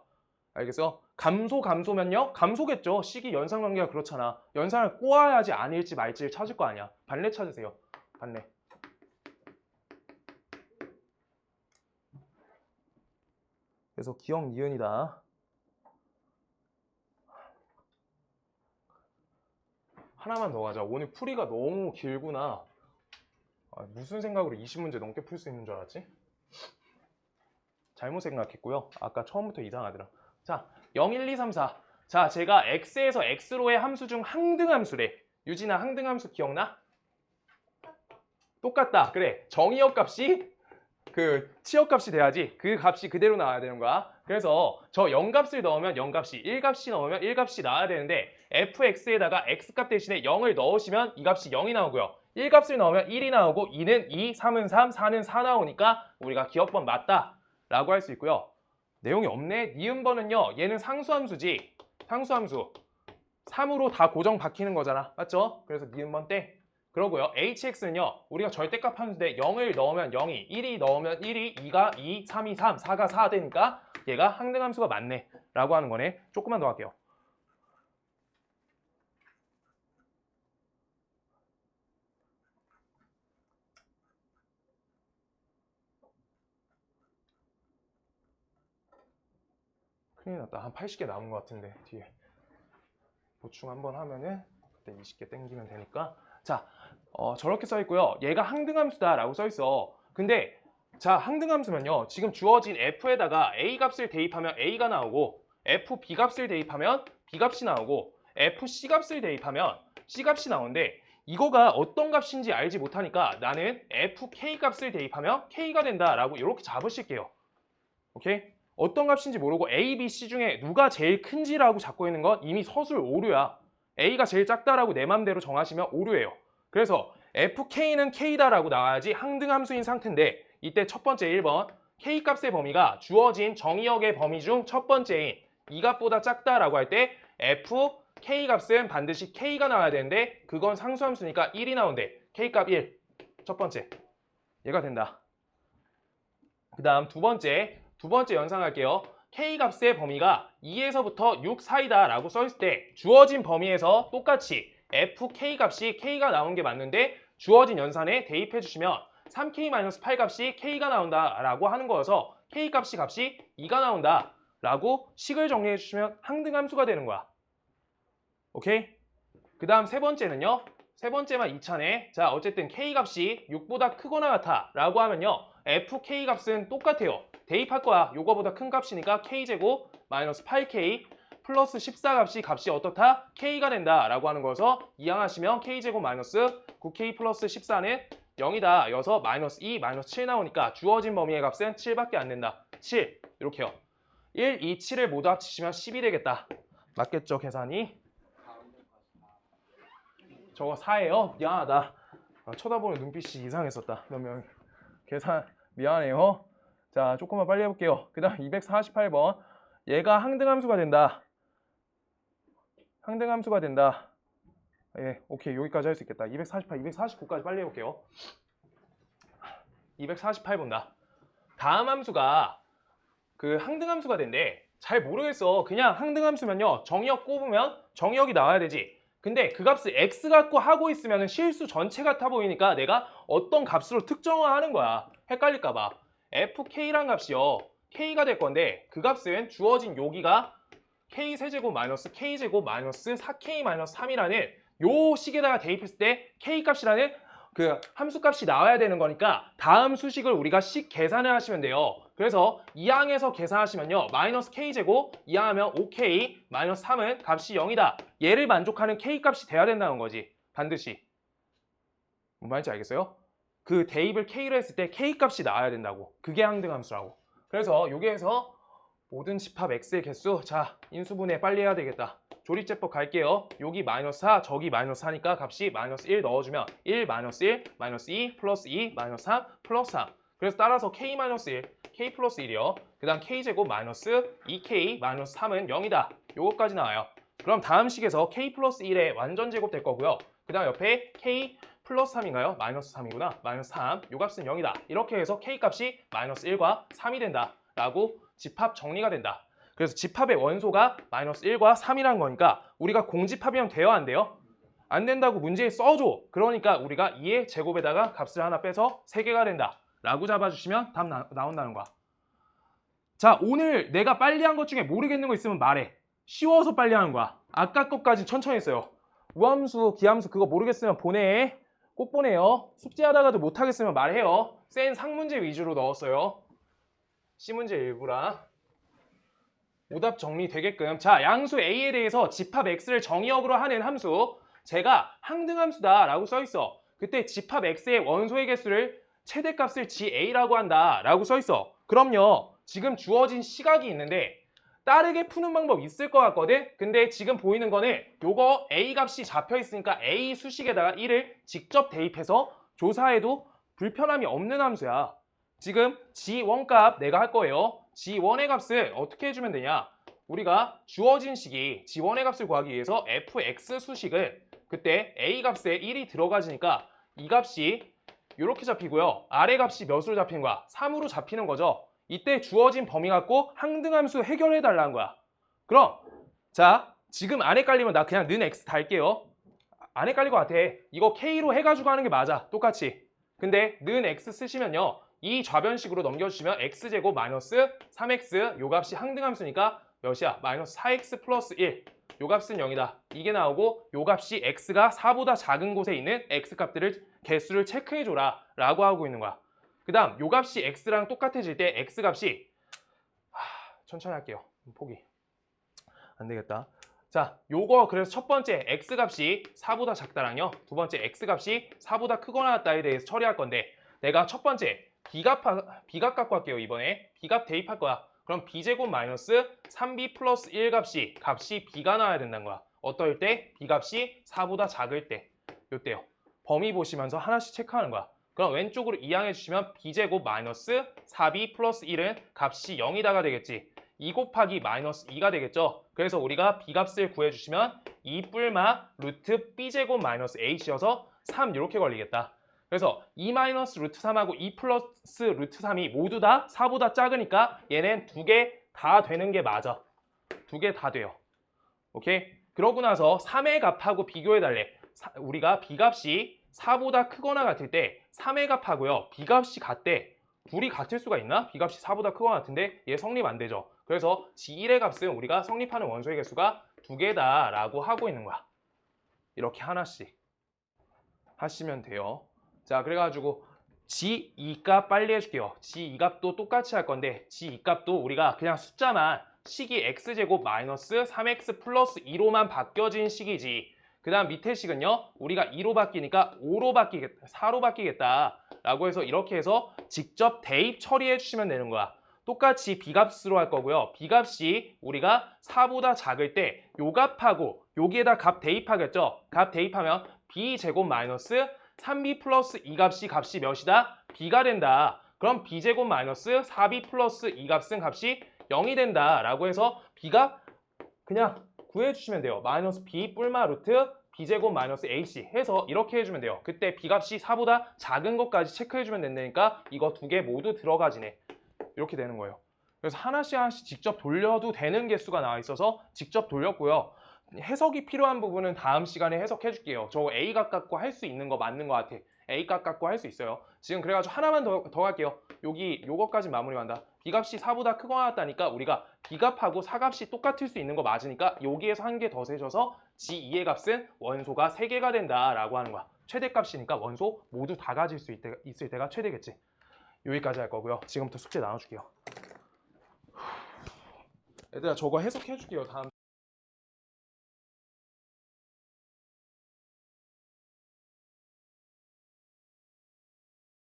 알겠어? 감소면요? 감소겠죠. 식이 연산관계가 그렇잖아. 연산을 꼬아야지 아닐지 말지를 찾을 거 아니야. 반례 찾으세요. 반례. 그래서 기억 니은이다. 하나만 더 가자. 오늘 풀이가 너무 길구나. 무슨 생각으로 20문제 넘게 풀 수 있는 줄 알았지? 잘못 생각했고요. 아까 처음부터 이상하더라. 자, 0, 1, 2, 3, 4. 자, 제가 x에서 x로의 함수 중 항등함수래. 유진아, 항등함수 기억나? 똑같다. 그래. 정의역 값이 그 치역 값이 돼야지. 그 값이 그대로 나와야 되는 거야. 그래서 저 0값을 넣으면 0값이, 1값이 넣으면 1값이 나와야 되는데 fx에다가 x값 대신에 0을 넣으시면 이 값이 0이 나오고요. 1값을 넣으면 1이 나오고 2는 2, 3은 3, 4는 4 나오니까 우리가 기억번 맞다 라고 할 수 있고요. 내용이 없네. 니은번은요, 얘는 상수함수지. 상수함수 3으로 다 고정 박히는 거잖아. 맞죠? 그래서 니은번 땡. 그러고요. hx는요, 우리가 절대값 함수인데 0을 넣으면 0이, 1이 넣으면 1이, 2가 2, 3이 3, 4가 4 되니까 얘가 항등함수가 맞네 라고 하는 거네. 조금만 더 할게요. 큰일 났다. 한 80개 남은 것 같은데 뒤에 보충 한번 하면은 그때 20개 땡기면 되니까. 자, 저렇게 써 있고요. 얘가 항등함수다 라고 써 있어. 근데 자, 항등함수면요, 지금 주어진 f에다가 a 값을 대입하면 a가 나오고 f b 값을 대입하면 B값이 나오고 f C값을 대입하면 C값이 나오는데 이거가 어떤 값인지 알지 못하니까 나는 fk 값을 대입하면 k가 된다라고 이렇게 잡으실게요. 오케이? 어떤 값인지 모르고 A, B, C 중에 누가 제일 큰지라고 잡고 있는 건 이미 서술 오류야. A가 제일 작다라고 내 맘대로 정하시면 오류예요. 그래서 fk는 k다라고 나와야지 항등함수인 상태인데 이때 첫 번째 1번 k값의 범위가 주어진 정의역의 범위 중 첫 번째인 이 값보다 작다라고 할 때 fk 값은 반드시 k가 나와야 되는데 그건 상수함수니까 1이 나온대. k값 1. 첫 번째. 얘가 된다. 그 다음 두 번째 연상할게요. k값의 범위가 2에서부터 6 사이다 라고 써있을 때 주어진 범위에서 똑같이 fk 값이 k가 나온 게 맞는데 주어진 연산에 대입해 주시면 3k-8 값이 k가 나온다 라고 하는 거여서 k 값이 2가 나온다 라고 식을 정리해 주시면 항등함수가 되는 거야. 오케이? 그 다음 세 번째는요. 세 번째만 2차네. 자, 어쨌든 k 값이 6보다 크거나 같아 라고 하면요. fk 값은 똑같아요. 대입할 거야. 요거보다 큰 값이니까 k제곱 마이너스 8k 플러스 14 값이 어떻다? k가 된다 라고 하는 거여서 이항하시면 k제곱 마이너스 9k 플러스 14는 0이다. 여서 마이너스 2, 마이너스 7 나오니까 주어진 범위의 값은 7밖에 안 된다. 7 이렇게요. 1, 2, 7을 모두 합치시면 10이 되겠다. 맞겠죠 계산이? 저거 4예요? 미안하다. 쳐다보는 눈빛이 이상했었다. 몇 명 계산 미안해요. 자, 조금만 빨리 해볼게요. 그 다음 248번. 얘가 항등함수가 된다. 항등함수가 된다. 예, 오케이. 여기까지 할 수 있겠다. 248, 249까지 빨리 해볼게요. 248 본다. 다음 함수가 그 항등함수가 된대. 잘 모르겠어. 그냥 항등함수면요. 정의역 꼽으면 정의역이 나와야 되지. 근데 그 값을 x 갖고 하고 있으면 실수 전체 같아 보이니까 내가 어떤 값으로 특정화하는 거야. 헷갈릴까 봐. fk란 값이요. k가 될 건데 그 값은 주어진 여기가 k세제곱 마이너스 k제곱 마이너스 4k 마이너스 3이라는 요 식에다가 대입했을 때 k값이라는 그 함수값이 나와야 되는 거니까 다음 수식을 우리가 식 계산을 하시면 돼요. 그래서 2항에서 계산하시면요. 마이너스 k제곱 2항하면 5k 마이너스 3은 값이 0이다. 얘를 만족하는 k값이 돼야 된다는 거지. 반드시. 뭔 말인지 알겠어요? 그 대입을 k로 했을 때 k값이 나와야 된다고. 그게 항등함수라고. 그래서 여기에서 모든 집합 x의 개수 자 인수분해 빨리 해야 되겠다. 조립제법 갈게요. 여기 마이너스 4 저기 마이너스 4니까 값이 마이너스 1 넣어주면 1 마이너스 1 마이너스 2 플러스 2 마이너스 3 플러스 3 그래서 따라서 k 마이너스 1 k 플러스 1이요. 그 다음 k제곱 마이너스 2k 마이너스 3은 0이다. 요거까지 나와요. 그럼 다음 식에서 k 플러스 1의 완전 제곱 될 거고요. 그 다음 옆에 k 플러스 3인가요? 마이너스 3이구나. 마이너스 3. 요 값은 0이다. 이렇게 해서 k 값이 마이너스 1과 3이 된다. 라고 집합 정리가 된다. 그래서 집합의 원소가 마이너스 1과 3이라는 거니까 우리가 공집합이면 돼요? 안 돼요? 안 된다고 문제에 써줘. 그러니까 우리가 2의 제곱에다가 값을 하나 빼서 3개가 된다. 라고 잡아주시면 답 나온다는 거야. 자, 오늘 내가 빨리 한 것 중에 모르겠는 거 있으면 말해. 쉬워서 빨리 하는 거야. 아까 것까지 천천히 했어요. 우함수, 기함수 그거 모르겠으면 보내. 꼭 보내요. 숙제하다가도 못하겠으면 말해요. 센 상문제 위주로 넣었어요. C문제 일부라. 오답 정리되게끔. 자, 양수 A에 대해서 집합 X를 정의역으로 하는 함수. 제가 항등함수다 라고 써있어. 그때 집합 X의 원소의 개수를 최대값을 GA라고 한다 라고 써있어. 그럼요. 지금 주어진 시각이 있는데 다르게 푸는 방법 있을 것 같거든? 근데 지금 보이는 거는 요거 A 값이 잡혀 있으니까 A 수식에다가 1을 직접 대입해서 조사해도 불편함이 없는 함수야. 지금 G1 값 내가 할 거예요. G1의 값을 어떻게 해주면 되냐? 우리가 주어진 식이 G1의 값을 구하기 위해서 fx 수식을 그때 A 값에 1이 들어가지니까 이 값이 이렇게 잡히고요. 아래 값이 몇으로 잡히는 거야? 3으로 잡히는 거죠. 이때 주어진 범위 갖고 항등함수 해결해 달라는 거야. 그럼 자 지금 안 헷갈리면 나 그냥 는 x 달게요. 안 헷갈릴 것 같아. 이거 k로 해가지고 하는 게 맞아. 똑같이. 근데 는 x 쓰시면요. 이 좌변식으로 넘겨주시면 x제곱 마이너스 3x 요 값이 항등함수니까 몇이야? 마이너스 4x 플러스 1 요 값은 0이다. 이게 나오고 요 값이 x가 4보다 작은 곳에 있는 x값들을 개수를 체크해줘라 라고 하고 있는 거야. 그 다음 요 값이 x랑 똑같아질 때 x값이 천천히 할게요. 포기. 안 되겠다. 자, 요거 그래서 첫 번째 x값이 4보다 작다랑요. 두 번째 x값이 4보다 크거나 같다에 대해서 처리할 건데 내가 첫 번째 b값 갖고 할게요. 이번에 b값 대입할 거야. 그럼 b제곱 마이너스 3b 플러스 1 값이 b가 나와야 된다는 거야. 어떨 때? b값이 4보다 작을 때. 요때요. 범위 보시면서 하나씩 체크하는 거야. 그럼 왼쪽으로 이항해 주시면 b제곱 마이너스 4b 플러스 1은 값이 0이다가 되겠지. 2 곱하기 마이너스 2가 되겠죠. 그래서 우리가 b값을 구해주시면 2 뿔마 루트 b제곱 마이너스 h여서 3 이렇게 걸리겠다. 그래서 2 마이너스 루트 3하고 2 플러스 루트 3이 모두 다 4보다 작으니까 얘는 두 개 다 되는 게 맞아. 두 개 다 돼요. 오케이? 그러고 나서 3의 값하고 비교해달래. 우리가 b값이 4보다 크거나 같을 때 3의 값하고요. b값이 같대. 둘이 같을 수가 있나? b값이 4보다 크거나 같은데 얘 성립 안 되죠. 그래서 g1의 값은 우리가 성립하는 원소의 개수가 두 개다라고 하고 있는 거야. 이렇게 하나씩 하시면 돼요. 자, 그래가지고 g2 값 빨리 해줄게요. g2 값도 똑같이 할 건데 g2 값도 우리가 그냥 숫자만 식이 x제곱 마이너스 3x 플러스 2로만 바뀌어진 식이지. 그 다음 밑에 식은요. 우리가 2로 바뀌니까 5로 바뀌겠다, 4로 바뀌겠다 라고 해서 이렇게 해서 직접 대입 처리해 주시면 되는 거야. 똑같이 b값으로 할 거고요. b값이 우리가 4보다 작을 때 요 값하고 여기에다 값 대입하겠죠. 값 대입하면 b제곱 마이너스 3b 플러스 2값이 몇이다? b가 된다. 그럼 b제곱 마이너스 4b 플러스 2값은 값이 0이 된다 라고 해서 b가 그냥 구해주시면 돼요. 마이너스 b 뿔마 루트 b제곱 마이너스 ac 해서 이렇게 해주면 돼요. 그때 b값이 4보다 작은 것까지 체크해주면 된다니까 이거 두 개 모두 들어가지네. 이렇게 되는 거예요. 그래서 하나씩 직접 돌려도 되는 개수가 나와 있어서 직접 돌렸고요. 해석이 필요한 부분은 다음 시간에 해석해 줄게요. 저 A값 갖고 할 수 있는 거 맞는 거 같아. A값 갖고 할 수 있어요. 지금 그래가지고 하나만 더 할게요. 요거까지 마무리 간다. B값이 4보다 크거나 같다니까 우리가 B값하고 4값이 똑같을 수 있는 거 맞으니까 여기에서 한 개 더 세셔서 G2의 값은 원소가 3개가 된다라고 하는 거야. 최대값이니까 원소 모두 다 가질 수 있을 때가 최대겠지. 여기까지 할 거고요. 지금부터 숙제 나눠줄게요. 얘들아 저거 해석해 줄게요. 다음